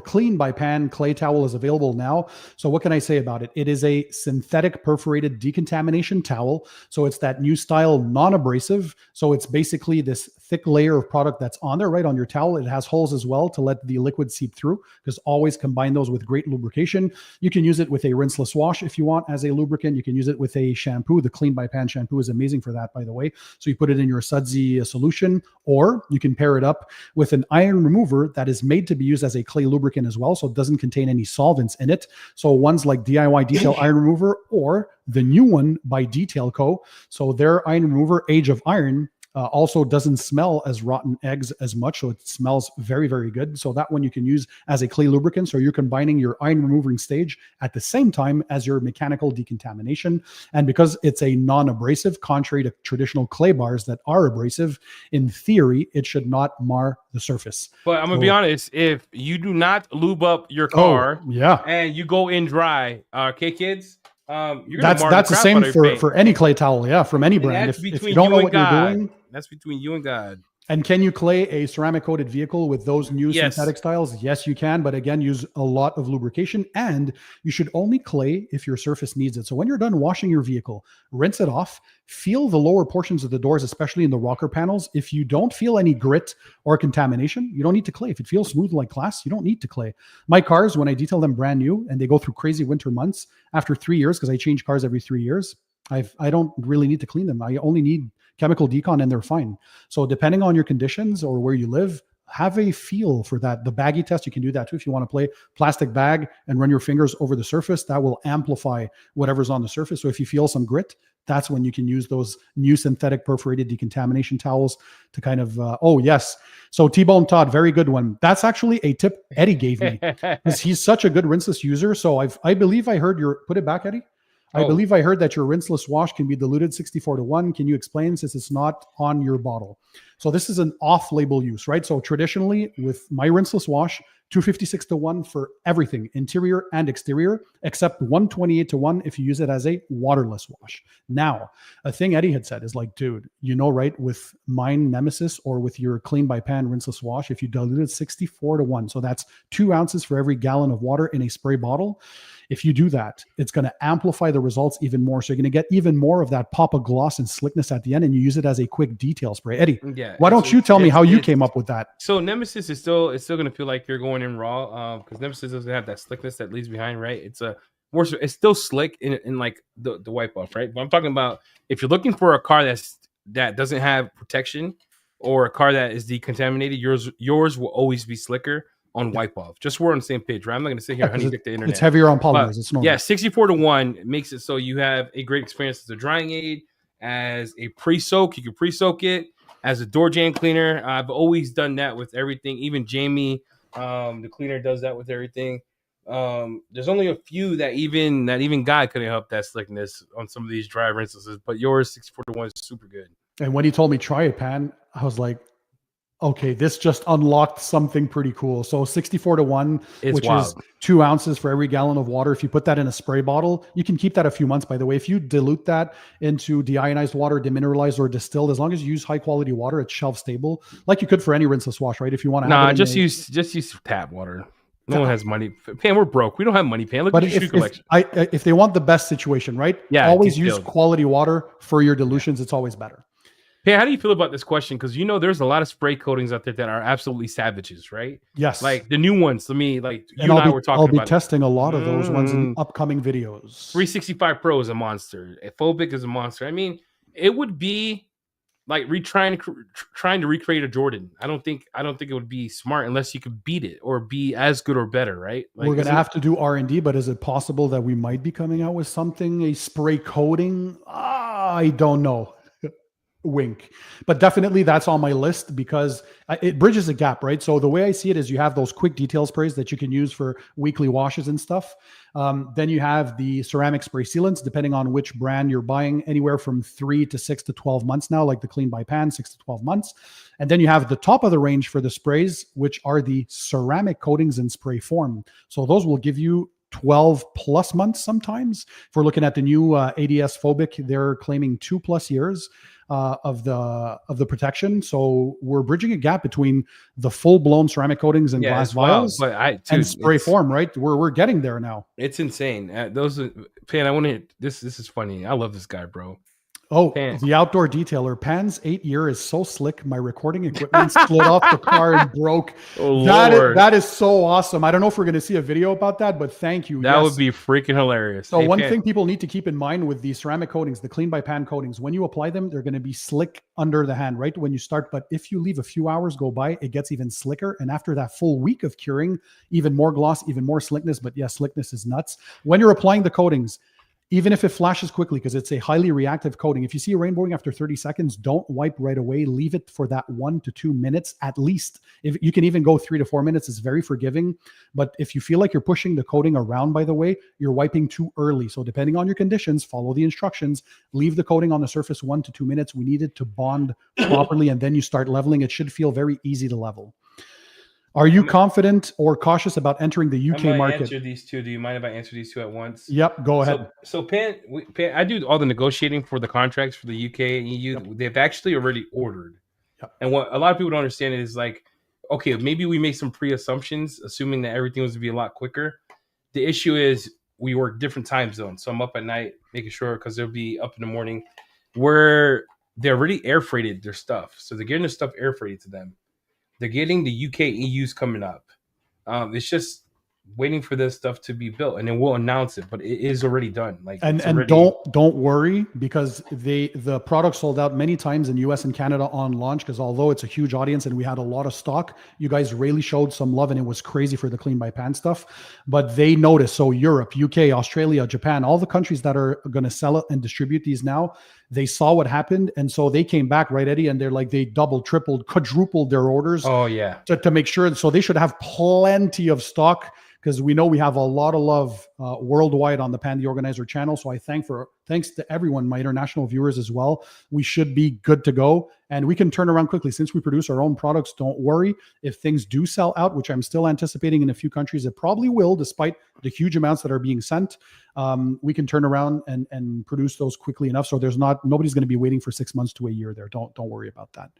Clean by Pan clay towel is available now. So what can I say about it? It is a synthetic perforated decontamination towel. So it's that new style non-abrasive. So it's basically this thick layer of product that's on there, right on your towel. It has holes as well to let the liquid seep through, because always combine those with great lubrication. You can use it with a rinseless wash if you want as a lubricant. You can use it with a shampoo. The Clean by Pan shampoo is amazing for that, by the way. So you put it in your sudsy solution, or you can pair it up with an iron remover that is made to be used as a clay lubricant as well. So it doesn't contain any solvents in it. So ones like DIY Detail Iron Remover, or the new one by Detail Co. So their iron remover, Age of Iron, also doesn't smell as rotten eggs as much. So it smells very, very good. So that one you can use as a clay lubricant. So you're combining your iron removing stage at the same time as your mechanical decontamination. And because it's a non-abrasive, contrary to traditional clay bars that are abrasive, in theory, it should not mar the surface. But I'm going to be honest, if you do not lube up your car and you go in dry, okay, kids, that's the same for any clay towel, from any brand. If you don't know what you're doing, that's between you and God. And can you clay a ceramic coated vehicle with those new synthetic styles? Yes, you can. But again, use a lot of lubrication, and you should only clay if your surface needs it. So when you're done washing your vehicle, rinse it off, feel the lower portions of the doors, especially in the rocker panels. If you don't feel any grit or contamination, you don't need to clay. If it feels smooth like glass, you don't need to clay. My cars, when I detail them brand new and they go through crazy winter months, after 3 years, because I change cars every 3 years, I don't really need to clean them. I only need chemical decon and they're fine. So depending on your conditions or where you live, have a feel for that. The baggy test, you can do that too. If you want to play plastic bag and run your fingers over the surface, that will amplify whatever's on the surface. So if you feel some grit, that's when you can use those new synthetic perforated decontamination towels to kind of, So T-Bone Todd, very good one. That's actually a tip Eddie gave me, because he's such a good rinseless user. So I believe I heard put it back, Eddie. I believe I heard that your rinseless wash can be diluted 64-1. Can you explain, since it's not on your bottle? So this is an off-label use, right? So traditionally with my rinseless wash, 256-1 for everything, interior and exterior, except 128-1 if you use it as a waterless wash. Now, a thing Eddie had said is like, dude, right, with mine Nemesis or with your Clean by Pan rinseless wash, if you dilute it 64-1, so that's 2 ounces for every gallon of water in a spray bottle. If you do that, it's going to amplify the results even more. So you're going to get even more of that pop of gloss and slickness at the end, and you use it as a quick detail spray. Eddie, why don't you tell me how you came up with that? So Nemesis is still going to feel like you're going in raw, because Nemesis doesn't have that slickness that leaves behind, right? It's still slick in like the wipe off, right? But I'm talking about if you're looking for a car that doesn't have protection, or a car that is decontaminated, yours will always be slicker on wipe off. Just we're on the same page, right? I'm not going to sit here honey dick the internet. It's heavier on polymers. It's normal. Yeah, 64-1 makes it so you have a great experience as a drying aid, as a pre-soak. You can pre-soak it as a door jamb cleaner. I've always done that with everything. Even Jamie, the cleaner, does that with everything. There's only a few that even God couldn't help that slickness on some of these dry rinses, but yours 64-1 is super good. And when he told me try it, Pan, I was like, okay, this just unlocked something pretty cool. So 64-1, which is 2 ounces for every gallon of water. If you put that in a spray bottle, you can keep that a few months, by the way. If you dilute that into deionized water, demineralized, or distilled, as long as you use high quality water, it's shelf stable, like you could for any rinseless wash, right? If you want to use tap water. No one has money. Pan, we're broke. We don't have money, Pan. Look at your shoe collection. If they want the best situation, right? Yeah, always use quality water for your dilutions. It's always better. Hey, how do you feel about this question? Because there's a lot of spray coatings out there that are absolutely savages, right? Yes. Like the new ones, to me, like you and I were talking about. I'll be testing a lot of those ones in upcoming videos. 365 Pro is a monster. Phobic is a monster. I mean, it would be like trying to recreate a Jordan. I don't think it would be smart unless you could beat it or be as good or better, right? Like, we're going to have to do R&D, but is it possible that we might be coming out with something, a spray coating? I don't know. wink. But definitely that's on my list because it bridges a gap, right? So the way I see it is you have those quick detail sprays that you can use for weekly washes and stuff. Then you have the ceramic spray sealants, depending on which brand you're buying, anywhere from 3 to 6 to 12 months now, like the Clean by Pan, 6 to 12 months. And then you have the top of the range for the sprays, which are the ceramic coatings in spray form. So those will give you 12 plus months sometimes. If we're looking at the new ADS Phobic, they're claiming 2+ years of the protection. So we're bridging a gap between the full-blown ceramic coatings and glass vials and spray form, right? We're getting there now. It's insane. Those are, Pan, I want to this is funny. I love this guy, bro. Oh, Pan. The outdoor detailer. Pan's 8-year is so slick. My recording equipment split off the car and broke. Oh, that is so awesome. I don't know if we're going to see a video about that, but thank you. That would be freaking hilarious. So one thing people need to keep in mind with the ceramic coatings, the Clean by Pan coatings, when you apply them, they're going to be slick under the hand, right? When you start, but if you leave a few hours go by, it gets even slicker. And after that full week of curing, even more gloss, even more slickness. But yeah, slickness is nuts. When you're applying the coatings, even if it flashes quickly, because it's a highly reactive coating. If you see a rainbowing after 30 seconds, don't wipe right away. Leave it for that 1 to 2 minutes at least. If you can even go 3 to 4 minutes, it's very forgiving. But if you feel like you're pushing the coating around, by the way, you're wiping too early. So depending on your conditions, follow the instructions. Leave the coating on the surface 1 to 2 minutes. We need it to bond properly, and then you start leveling. It should feel very easy to level. Are you confident or cautious about entering the UK market? Answer these two. Do you mind if I answer these two at once? Yep, go ahead. So Pan, I do all the negotiating for the contracts for the UK and EU. Yep. They've actually already ordered. Yep. And what a lot of people don't understand is like, okay, maybe we make some pre-assumptions, assuming that everything was to be a lot quicker. The issue is we work different time zones. So I'm up at night making sure, because they'll be up in the morning, where they're already air freighted their stuff. So they're getting their stuff air freighted to them. They're getting the UK EUs coming up. It's just waiting for this stuff to be built, and then we'll announce it. But it is already done. Don't worry, because the product sold out many times in US and Canada on launch. Because although it's a huge audience and we had a lot of stock, you guys really showed some love, and it was crazy for the Clean by Pan stuff. But they noticed. So Europe, UK, Australia, Japan, all the countries that are going to sell it and distribute these now, they saw what happened, and so they came back, right, Eddie? And they're like, they doubled, tripled, quadrupled their orders. Oh yeah, to make sure. So they should have plenty of stock, because we know we have a lot of love worldwide on the Pan the Organizer channel. So thanks to everyone, my international viewers as well. We should be good to go, and we can turn around quickly. Since we produce our own products, don't worry. If things do sell out, which I'm still anticipating in a few countries, it probably will, despite the huge amounts that are being sent, we can turn around and produce those quickly enough. So nobody's going to be waiting for 6 months to a year there. Don't worry about that.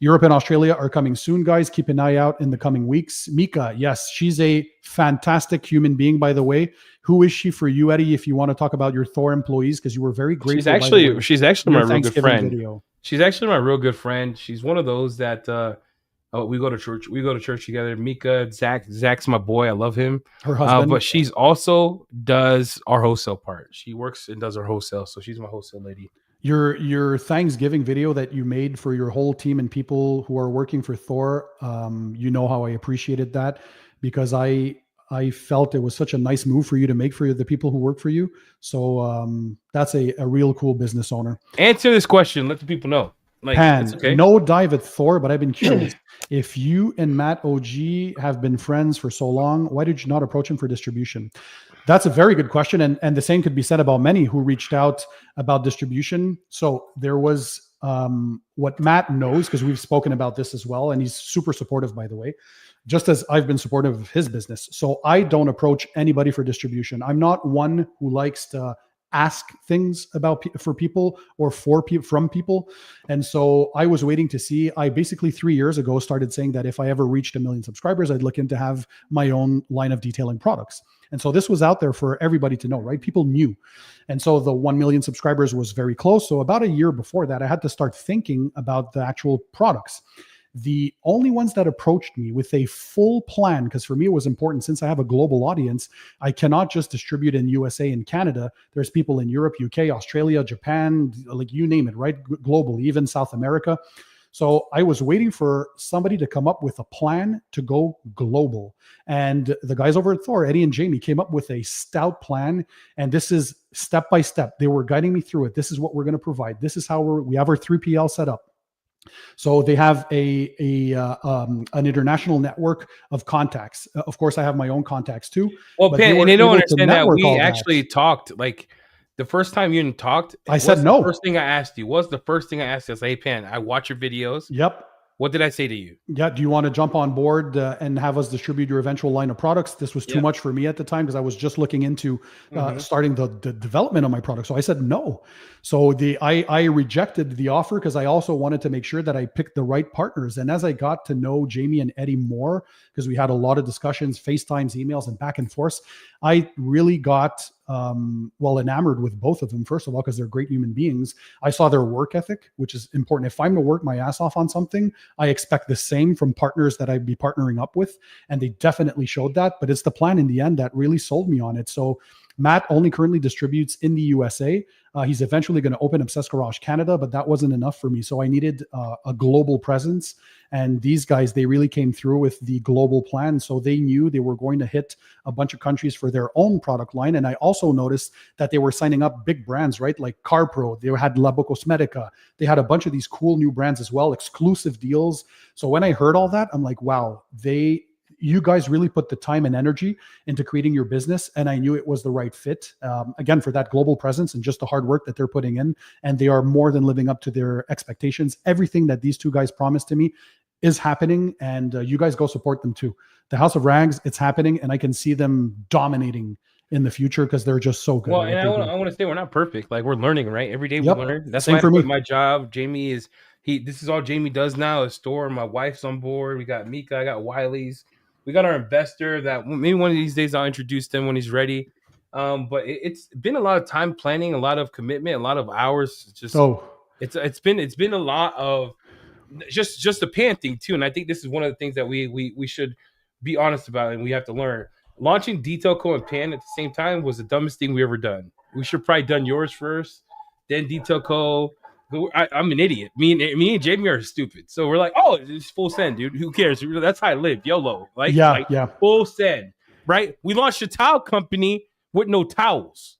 Europe and Australia are coming soon, guys. Keep an eye out in the coming weeks. Mika, yes, she's a fantastic human being, by the way. Who is she for you, Eddie, if you want to talk about your Thor employees? Because you were very grateful. She's actually my real good friend. Video. She's actually my real good friend. She's one of those that we go to church. We go to church together. Mika, Zach's my boy. I love him. Her husband. But she's also does our wholesale part. She works and does our wholesale. So she's my wholesale lady. Your Thanksgiving video that you made for your whole team and people who are working for Thor, you know how I appreciated that, because I felt it was such a nice move for you to make for the people who work for you. So that's a real cool business owner. Answer this question. Let the people know. Pan, okay. No dive at Thor, but I've been curious. If you and Matt OG have been friends for so long, why did you not approach him for distribution? That's a very good question. And the same could be said about many who reached out about distribution. So there was what Matt knows, because we've spoken about this as well. And he's super supportive, by the way, just as I've been supportive of his business. So I don't approach anybody for distribution. I'm not one who likes to ask things for people or from people. And so I was waiting to see. I basically 3 years ago started saying that if I ever reached 1 million subscribers, I'd look into have my own line of detailing products. And so this was out there for everybody to know, right? People knew. And so the 1 million subscribers was very close. So about a year before that, I had to start thinking about the actual products. The only ones that approached me with a full plan, because for me it was important, since I have a global audience, I cannot just distribute in USA and Canada. There's people in Europe, UK, Australia, Japan, like you name it, right? Globally, even South America. So I was waiting for somebody to come up with a plan to go global. And the guys over at Thor, Eddie and Jamie, came up with a stout plan. And this is step by step. They were guiding me through it. This is what we're going to provide. This is how we have our 3PL set up. So they have an international network of contacts. Of course, I have my own contacts too. Well, But Pan, were and they don't able to understand that network we all that. actually talked. Like the first time you talked, I said what's no. The first thing I asked you? What's the first thing I asked you? I said, "Hey, Pan, I watch your videos. Yep. What did I say to you? Yeah. Do you want to jump on board and have us distribute your eventual line of products?" This was too Yeah. much for me at the time because I was just looking into Mhm. starting the development of my product. So I said no. So I rejected the offer because I also wanted to make sure that I picked the right partners. And as I got to know Jamie and Eddie more, because we had a lot of discussions, FaceTimes, emails, and back and forth, I really got enamored with both of them. First of all, because they're great human beings. I saw their work ethic, which is important. If I'm going to work my ass off on something, I expect the same from partners that I'd be partnering up with. And they definitely showed that. But it's the plan in the end that really sold me on it. So Matt only currently distributes in the USA. He's eventually going to open Obsessed Garage Canada, but that wasn't enough for me. So I needed a global presence. And these guys, they really came through with the global plan. So they knew they were going to hit a bunch of countries for their own product line. And I also noticed that they were signing up big brands, right? Like CarPro, they had Labo Cosmetica. They had a bunch of these cool new brands as well, exclusive deals. So when I heard all that, I'm like, wow, you guys really put the time and energy into creating your business. And I knew it was the right fit, again, for that global presence and just the hard work that they're putting in. And they are more than living up to their expectations. Everything that these two guys promised to me is happening. And you guys go support them too. The House of Rags, it's happening. And I can see them dominating in the future because they're just so good. Well, and I want to say we're not perfect. Like we're learning, right? Every day we learn. That's Same why for me. my job. Jamie is this is all Jamie does now is store. My wife's on board. We got Mika. I got Wiley's. We got our investor that maybe one of these days I'll introduce him when he's ready. But it's been a lot of time planning, a lot of commitment, a lot of hours. It's been a lot of just the pan thing too. And I think this is one of the things that we should be honest about and we have to learn. Launching Detail Co and Pan at the same time was the dumbest thing we ever done. We should probably done yours first, then Detail Co. I'm an idiot. Me and Jamie are stupid. So we're like, oh, it's full send, dude. Who cares? That's how I live. YOLO. Like full send. Right? We launched a towel company with no towels.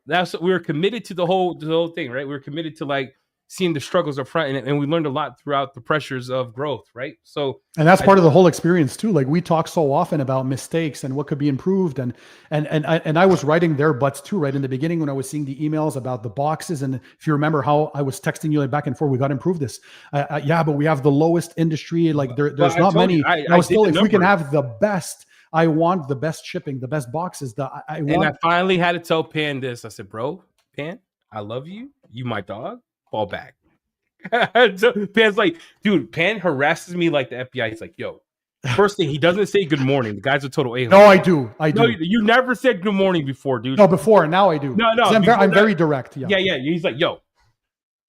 That's we were committed to the whole thing, right? We were committed to like seeing the struggles up front, and we learned a lot throughout the pressures of growth, right? So, and that's part of the whole experience too. Like we talk so often about mistakes and what could be improved, and I was writing their butts too, right in the beginning when I was seeing the emails about the boxes, and if you remember how I was texting you like back and forth, we got to improve this. Yeah, but we have the lowest industry. Like there's not many. I was still, if we can have the best. I want the best shipping, the best boxes. And I finally had to tell Pan this. I said, bro, Pan, I love you. You my dog. Fall back. So Pan's like, dude, Pan harasses me like the FBI. He's like, yo, first thing, he doesn't say good morning. The guy's a total a-hole. No, I do. No, you never said good morning before, dude. No, before. Now I do. No. I'm very direct. Yeah. He's like, yo,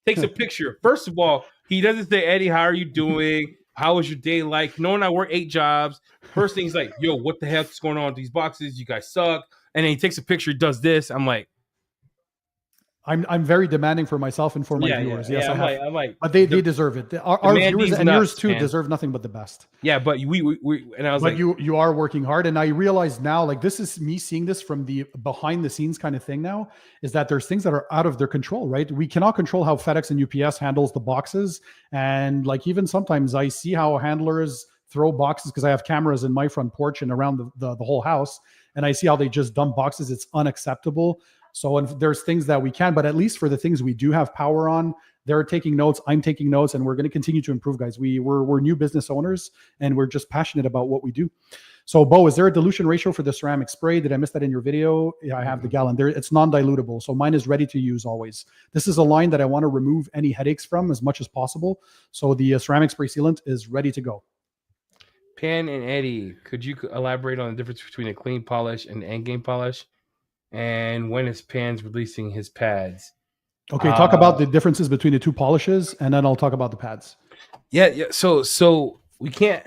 takes a picture. First of all, he doesn't say, Eddie, how are you doing? How was your day like? Knowing I work 8 jobs. First thing he's like, yo, what the heck's going on with these boxes? You guys suck. And then he takes a picture, does this. I'm like, I'm very demanding for myself and for my viewers. Yes, I'm like, but they deserve it. Our viewers and yours too deserve nothing but the best. Yeah, but we and I was like, you are working hard, and I realize now, like this is me seeing this from the behind the scenes kind of thing. Now is that there's things that are out of their control, right? We cannot control how FedEx and UPS handles the boxes, and like even sometimes I see how handlers throw boxes because I have cameras in my front porch and around the whole house, and I see how they just dump boxes. It's unacceptable. So there's things that we can, but at least for the things we do have power on, they're taking notes. I'm taking notes, and we're going to continue to improve, guys. We're new business owners, and we're just passionate about what we do. So, Bo, is there a dilution ratio for the ceramic spray? Did I miss that in your video? Yeah, I have the gallon there. It's non-dilutable, so mine is ready to use always. This is a line that I want to remove any headaches from as much as possible. So the ceramic spray sealant is ready to go. Pan and Eddie, could you elaborate on the difference between a clean polish and endgame polish? And when is Pan's releasing his pads? Okay, talk about the differences between the two polishes, and then I'll talk about the pads. Yeah. So we can't.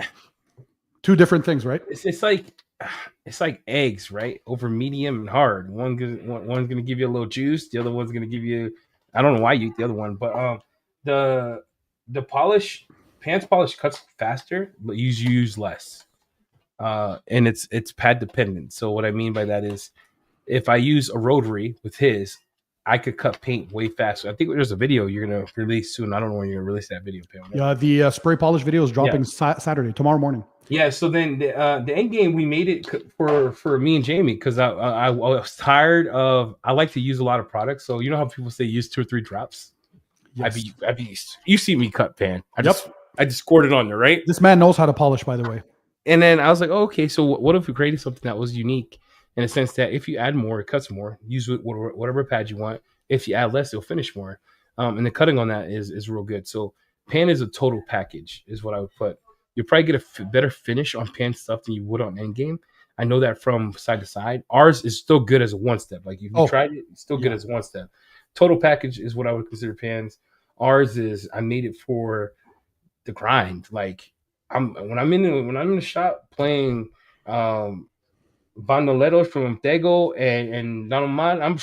Two different things, right? It's like eggs, right? Over medium and hard. One's gonna give you a little juice. The other one's gonna give you. I don't know why you eat the other one, but the the pans polish cuts faster, but you use less. And it's pad dependent. So what I mean by that is, if I use a rotary with his, I could cut paint way faster. I think there's a video you're gonna release soon. I don't know when you're gonna release that video, Pam. Yeah, the spray polish video is dropping Saturday, tomorrow morning. Yeah. So then the end game, we made it for me and Jamie because I was tired of. I like to use a lot of products. So you know how people say use 2 or 3 drops. Yes. I've used. You see me cut pan. I just scored it on there, right? This man knows how to polish, by the way. And then I was like, oh, okay, so what if we created something that was unique in a sense that if you add more, it cuts more. Use whatever pad you want. If you add less, it'll finish more. And the cutting on that is real good. So pan is a total package, is what I would put. You'll probably get a better finish on pan stuff than you would on endgame. I know that from side to side. Ours is still good as a one step. Like if you tried it, it's still good as one step. Total package is what I would consider pans. Ours is I made it for the grind. Like when I'm in the shop playing bandoleros from Tego and Donoman, I'm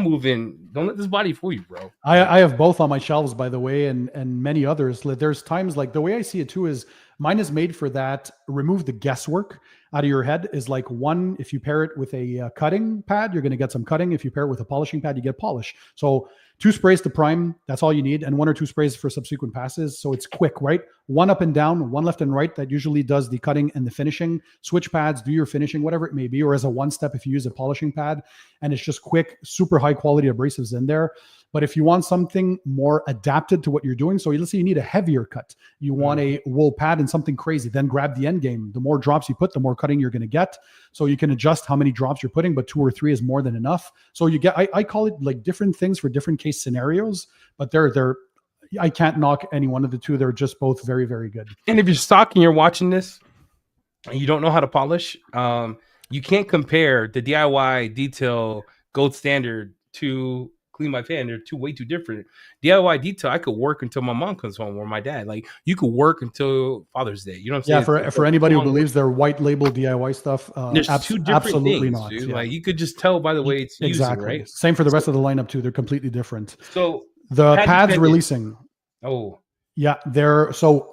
moving. Don't let this body fool you, bro. I have both on my shelves, by the way, and many others. There's times like the way I see it too is mine is made for that. Remove the guesswork out of your head. Is like one, if you pair it with a cutting pad, you're going to get some cutting. If you pair it with a polishing pad, you get polish. So 2 sprays to prime, that's all you need, and 1 or 2 sprays for subsequent passes. So it's quick, right? 1 up and down, 1 left and right. That usually does the cutting and the finishing. Switch pads, do your finishing, whatever it may be, or as a one step if you use a polishing pad. And it's just quick, super high quality abrasives in there. But if you want something more adapted to what you're doing, so let's say you need a heavier cut, you want a wool pad and something crazy, then grab the end game. The more drops you put, the more cutting you're going to get. So you can adjust how many drops you're putting, but 2 or 3 is more than enough. So you get, I call it like different things for different case scenarios, but they're I can't knock any one of the two. They're just both very, very good. And if you're stock and you're watching this and you don't know how to polish, you can't compare the DIY detail gold standard to clean my pan. They're way too different. DIY detail, I could work until my mom comes home or my dad. Like you could work until Father's Day. You know what I'm saying? Yeah, for anybody who believes they're white label DIY stuff, there's 2 different absolutely things, not. Dude. Yeah. Like you could just tell by the way it's exactly used, right? Same for the rest of the lineup too. They're completely different. So the pads releasing. Oh. Yeah,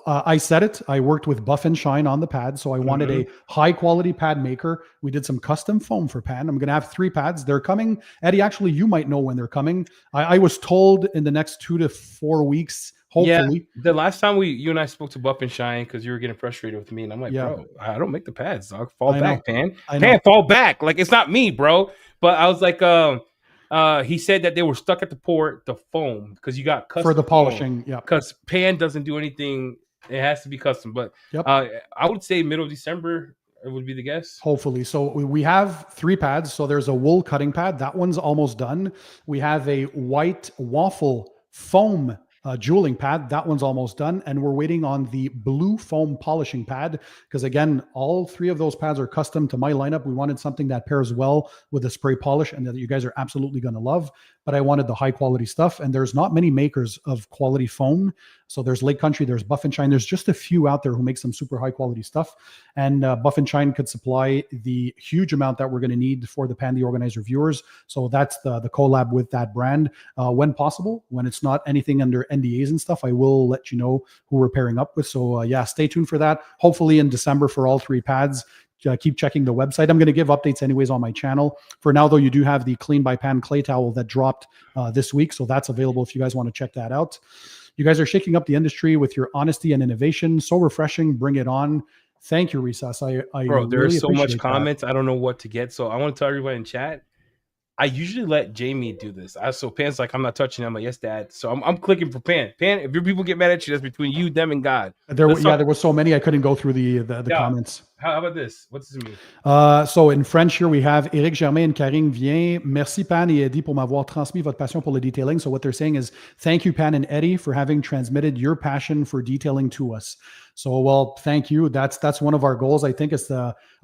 I said it. I worked with Buff and Shine on the pad, so I wanted a high quality pad maker. We did some custom foam for pan. I'm going to have 3 pads. They're coming. Eddie, actually, you might know when they're coming. I was told in the next 2 to 4 weeks, hopefully. Yeah, the last time you and I spoke to Buff and Shine because you were getting frustrated with me, and I'm like, bro, I don't make the pads, dog. Fall back, Pan. Pan, fall back. Like it's not me, bro. But I was like, he said that they were stuck at the port, the foam, because you got custom for the polishing. Yeah, because Pan doesn't do anything; it has to be custom. But I would say middle of December would be the guess. Hopefully. So we have 3 pads. So there's a wool cutting pad. That one's almost done. We have a white waffle foam jeweling pad. That one's almost done. And we're waiting on the blue foam polishing pad. Because again, all 3 of those pads are custom to my lineup. We wanted something that pairs well with a spray polish and that you guys are absolutely going to love. But I wanted the high quality stuff. And there's not many makers of quality foam. So there's Lake Country, there's Buff and Shine. There's just a few out there who make some super high quality stuff. And Buff and Shine could supply the huge amount that we're going to need for the Pan the Organizer viewers. So that's the collab with that brand. When possible, when it's not anything under NDAs and stuff, I will let you know who we're pairing up with. So stay tuned for that. Hopefully in December for all 3 pads. Keep checking the website. I'm going to give updates anyways on my channel. For now, though, you do have the Clean by Pan clay towel that dropped this week. So that's available if you guys want to check that out. You guys are shaking up the industry with your honesty and innovation. So refreshing. Bring it on. Thank you, Recess. Bro, there's so much comments. I don't know what to get. So I want to tell everybody in chat. I usually let Jamie do this. So Pan's like, I'm not touching. I'm like, yes, Dad. So I'm clicking for Pan. Pan, if your people get mad at you, that's between you, them, and God. There was so many I couldn't go through the comments. How about this? What's this mean? So in French here, we have Eric Germain and Karine Vien. Merci Pan et Eddie pour m'avoir transmis votre passion pour le detailing. So what they're saying is, thank you, Pan and Eddie, for having transmitted your passion for detailing to us. So, well, thank you. That's one of our goals. I think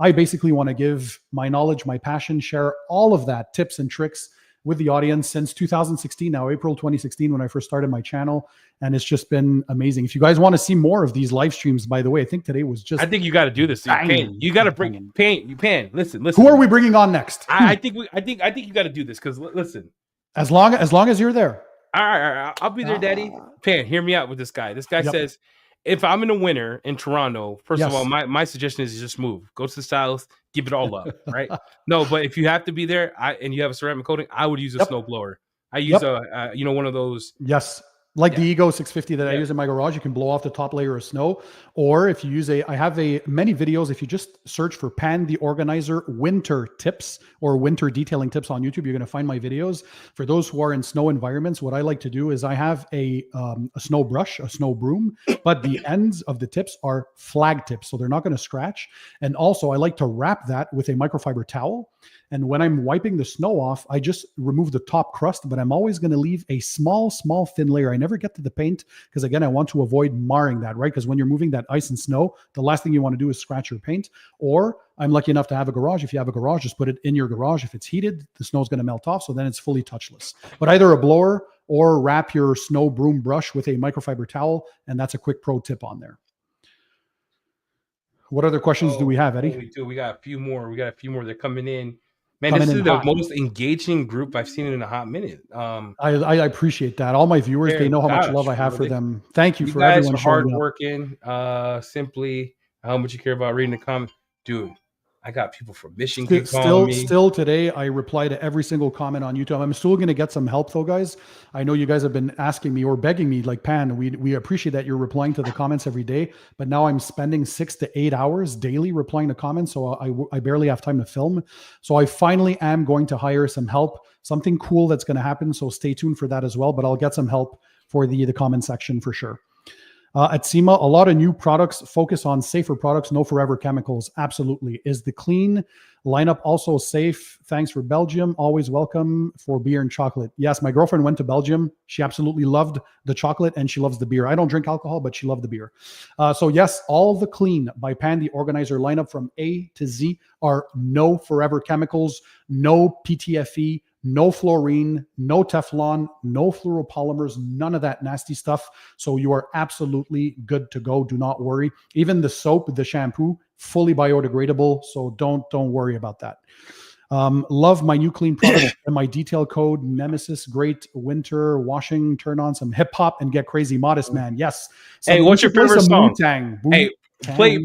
I basically want to give my knowledge, my passion, share all of that, tips and tricks with the audience since 2016, now April 2016, when I first started my channel. And it's just been amazing. If you guys want to see more of these live streams, by the way, I think today was just. I think you got to do this. Pan, you got to bring Pan. Listen. Who are we bringing on next? I think you got to do this because listen. As long as you're there. All right, I'll be there, Daddy. Pan, hear me out with this guy. This guy Yep. says, if I'm in the winter in Toronto, first of all, Yes. my suggestion is just move. Go to the south, give it all up, right? No, but if you have to be there, and you have a ceramic coating, I would use a Yep. snow blower. I use Yep. one of those. Yes. Like Yeah. the Ego 650 that I Yeah. use in my garage, you can blow off the top layer of snow. Or if you use I have many videos. If you just search for Pan the Organizer winter tips or winter detailing tips on YouTube, you're going to find my videos. For those who are in snow environments, what I like to do is I have a snow brush, a snow broom, but the ends of the tips are flag tips. So they're not going to scratch. And also I like to wrap that with a microfiber towel. And when I'm wiping the snow off, I just remove the top crust, but I'm always going to leave a small, thin layer. I never get to the paint because, again, I want to avoid marring that, right? Because when you're moving that ice and snow, the last thing you want to do is scratch your paint. Or I'm lucky enough to have a garage. If you have a garage, just put it in your garage. If it's heated, the snow is going to melt off. So then it's fully touchless. But either a blower or wrap your snow broom brush with a microfiber towel. And that's a quick pro tip on there. What other questions do we have, Eddie? We do. We got a few more. That are coming in. Man, this is the most engaging group I've seen in a hot minute. I appreciate that. All my viewers, they know how much love I have for them. Thank you for everyone showing up. Hardworking. Simply how much you care about reading the comments, dude. I got people from Michigan calling me. Still today, I reply to every single comment on YouTube. I'm still going to get some help though, guys. I know you guys have been asking me or begging me, like, Pan, we appreciate that you're replying to the comments every day, but now I'm spending 6 to 8 hours daily replying to comments. So I barely have time to film. So I finally am going to hire some help, something cool that's going to happen. So stay tuned for that as well, but I'll get some help for the comment section for sure. At SEMA, a lot of new products focus on safer products, no forever chemicals. Absolutely. Is the clean lineup also safe? Thanks for Belgium. Always welcome for beer and chocolate. Yes, my girlfriend went to Belgium. She absolutely loved the chocolate and she loves the beer. I don't drink alcohol, but she loved the beer. So yes, all the clean by Pan the Organizer lineup from A to Z are no forever chemicals, no PTFE, no fluorine, no Teflon, no fluoropolymers, none of that nasty stuff. So you are absolutely good to go. Do not worry. Even the soap, the shampoo, fully biodegradable. So don't worry about that. Love my new clean product and my detail code Nemesis. Great winter washing. Turn on some hip hop and get crazy. Modest Man. Yes. Hey, what's your favorite song? Wu-Tang. Hey, play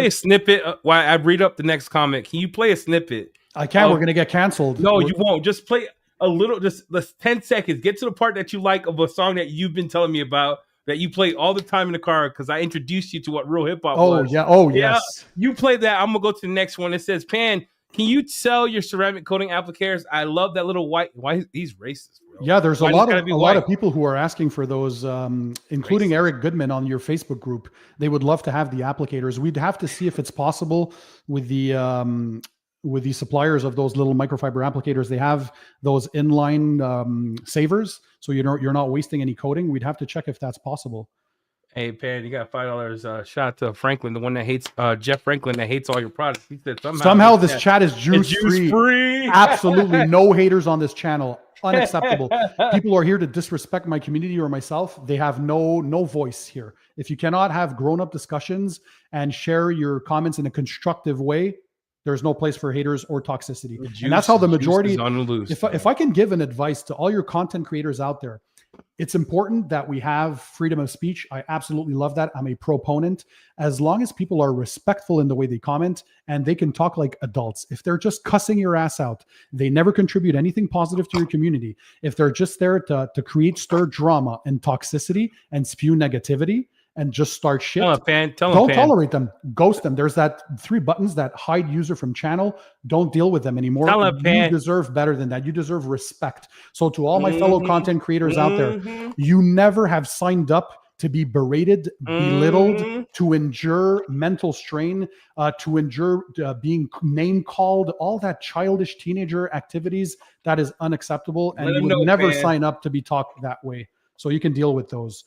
a snippet while I read up the next comment. Can you play a snippet? I can't. We're going to get canceled. No, you won't. Just play a little, just 10 seconds. Get to the part that you like of a song that you've been telling me about, that you play all the time in the car, because I introduced you to what real hip hop was. Yeah. Oh, yes. You play that. I'm going to go to the next one. It says, Pan, can you sell your ceramic coating applicators? I love that little white. Why he's racist, bro. Yeah, there's a lot of people who are asking for those, including Eric Goodman on your Facebook group. They would love to have the applicators. We'd have to see if it's possible with the suppliers of those little microfiber applicators. They have those inline savers, so you're not wasting any coating. We'd have to check if that's possible. Hey, Pan, you got $5. Shout out to Franklin, the one that hates Jeff Franklin, that hates all your products. He said somehow this chat is juice free. Absolutely no haters on this channel. Unacceptable. People are here to disrespect my community or myself. They have no voice here. If you cannot have grown-up discussions and share your comments in a constructive way, there's no place for haters or toxicity. And that's how the majority, if I can give an advice to all your content creators out there, it's important that we have freedom of speech. I absolutely love that. I'm a proponent. As long as people are respectful in the way they comment and they can talk like adults. If they're just cussing your ass out, they never contribute anything positive to your community. If they're just there to stir drama and toxicity and spew negativity and just start shit, don't tolerate them. Ghost them. There's that 3 buttons that hide user from channel. Don't deal with them anymore. You deserve better than that. You deserve respect. So to all my fellow content creators out there, you never have signed up to be berated, belittled, to endure mental strain, to endure being name called, all that childish teenager activities. That is unacceptable. And you would never sign up to be talked that way. So you can deal with those.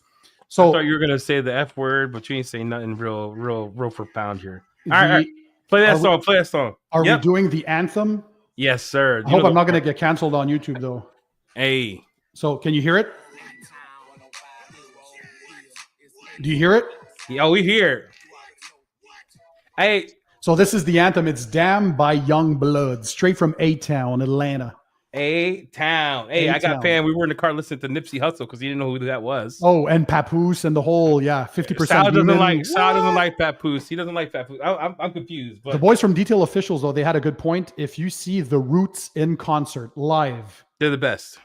So I thought you were gonna say the F word, but you ain't saying nothing real profound here. All right. Play that song. Are we doing the anthem? Yes, sir. I hope I'm not gonna get canceled on YouTube though. Hey. So can you hear it? Do you hear it? Yeah, we hear it. Hey. So this is the anthem. It's Damn by Young Blood, straight from A-Town, Atlanta. A-Town. Hey, I got A-Town. Pan. We were in the car listening to Nipsey Hussle because he didn't know who that was. Oh, and Papoose and the whole 50% Sal demon. doesn't like Papoose. He doesn't like Papoose. I'm confused. But The boys from Detail Officials, though, they had a good point. If you see the Roots in concert live, they're the best.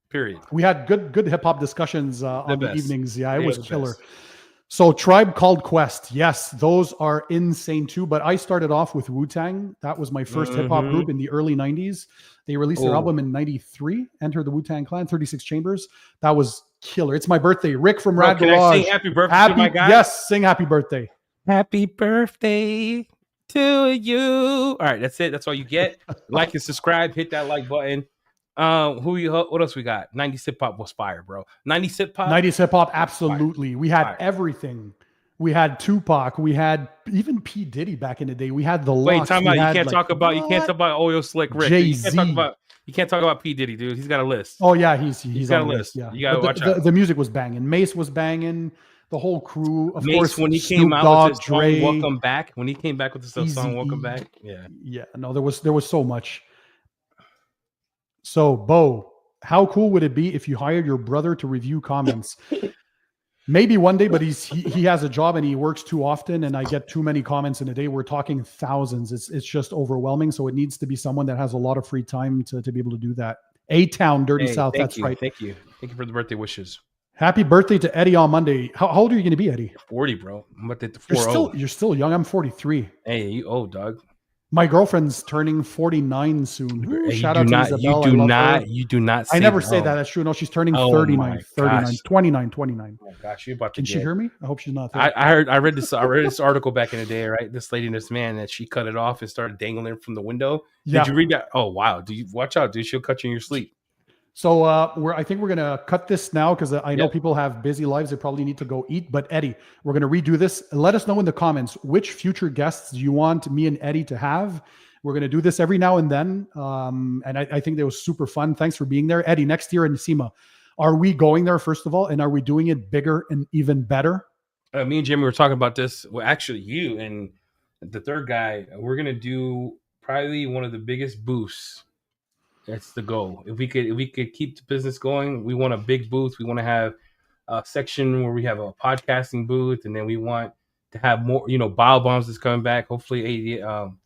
Period. We had good hip hop discussions on the evenings. Yeah, it was killer. Best. So Tribe Called Quest. Yes, those are insane too. But I started off with Wu-Tang. That was my first hip hop group in the early 90s. They released their album in 93, Enter the Wu-Tang Clan, 36 Chambers. That was killer. It's my birthday. Rick from Rad Garage. Can I sing happy birthday to my guy? Yes, sing happy birthday. Happy birthday to you. All right, that's it. That's all you get. Like and subscribe. Hit that like button. What else we got? 90s hip hop was fire, bro. 90s hip hop. 90s hip hop, absolutely. We had fire. Everything. We had Tupac. We had even P. Diddy back in the day. We had the Wait, Lux. time out. You can't talk about Oil Slick Rick. Jay-Z. You can't talk about P. Diddy, dude. He's got a list. Oh yeah, he's got on a list. Yeah, you gotta watch out. The music was banging. Mace was banging. The whole crew, of Mace, course. When he Snoop came out Dogg, with his song "Welcome Back," when he came back with the song "Welcome Back," yeah. No, there was so much. So, Bo, how cool would it be if you hired your brother to review comments? Maybe one day, but he has a job and he works too often, and I get too many comments in a day. We're talking thousands. It's just overwhelming. So it needs to be someone that has a lot of free time to be able to do that. A-Town, Dirty South. That's right. Thank you for the birthday wishes. Happy birthday to Eddie on Monday. How old are you going to be, Eddie? 40, bro. I'm about to hit the 40. You're still young. I'm 43. Hey, you old, dog. My girlfriend's turning 49 soon. Ooh, shout out to Isabel. You do not say I never say that. That's true. No, she's turning 39, 29. Oh my gosh, you're about to Can she hear me? I hope she's not. I read this article back in the day, right? This lady and this man, that she cut it off and started dangling from the window. Did you read that? Oh wow. Do you watch out, dude? She'll cut you in your sleep. So I think we're gonna cut this now because I know people have busy lives. They probably need to go eat. But Eddie, we're gonna redo this. Let us know in the comments which future guests you want me and Eddie to have. We're gonna do this every now and then, and I think that was super fun. Thanks for being there, Eddie. Next year in SEMA, are we going there first of all, and are we doing it bigger and even better? Me and Jimmy were talking about this. Well, actually, you and the third guy, we're gonna do probably one of the biggest booths. That's the goal. If we could keep the business going, we want a big booth. We want to have a section where we have a podcasting booth, and then we want to have more. Bio Bombs is coming back. Hopefully,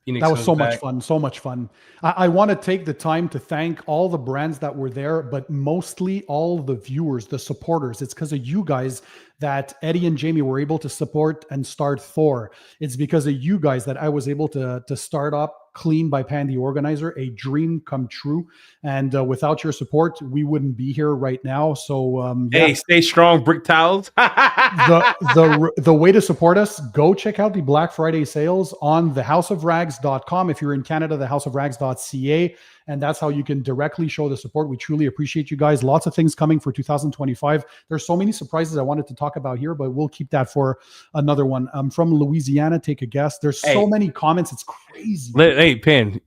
Phoenix. That was so much fun. So much fun. I want to take the time to thank all the brands that were there, but mostly all the viewers, the supporters. It's because of you guys that Eddie and Jamie were able to support and start Thor. It's because of you guys that I was able to start up Clean by Pan the Organizer, a dream come true. And without your support, we wouldn't be here right now. So hey, stay strong, Brick Towels. the way to support us, go check out the Black Friday sales on thehouseofrags.com. If you're in Canada, thehouseofrags.ca. And that's how you can directly show the support. We truly appreciate you guys. Lots of things coming for 2025. There's so many surprises I wanted to talk about here, but we'll keep that for another one. I'm from Louisiana. Take a guess. There's so many comments. It's crazy. Hey, Pin,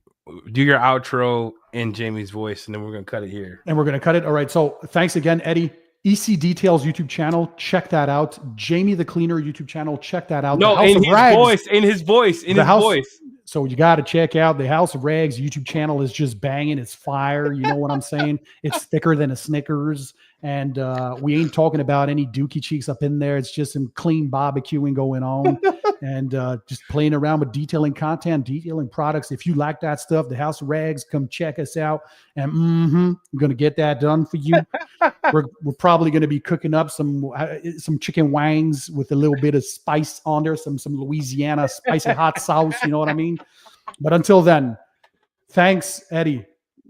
do your outro in Jamie's voice, and then we're going to cut it here. And we're going to cut it. All right. So thanks again, Eddie. EC Details YouTube channel. Check that out. Jamie the Cleaner YouTube channel. Check that out. No, in his voice. So you got to check out the House of Rags YouTube channel. Is just banging. It's fire. You know what I'm saying? It's thicker than a Snickers. And we ain't talking about any dookie cheeks up in there. It's just some clean barbecuing going on and just playing around with detailing content, detailing products. If you like that stuff, the House of Rags, come check us out. And I'm going to get that done for you. We're probably going to be cooking up some chicken wangs with a little bit of spice on there, some Louisiana spicy hot sauce. You know what I mean? But until then, thanks, Eddie.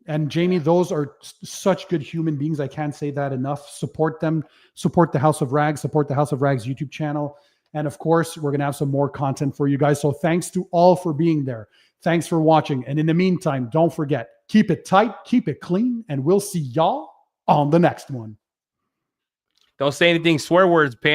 And Jamie, those are such good human beings. I can't say that enough. Support them. Support the House of Rags. Support the House of Rags YouTube channel. And of course, we're going to have some more content for you guys. So thanks to all for being there. Thanks for watching. And in the meantime, don't forget, keep it tight, keep it clean, and we'll see y'all on the next one. Don't say anything swear words, Pam.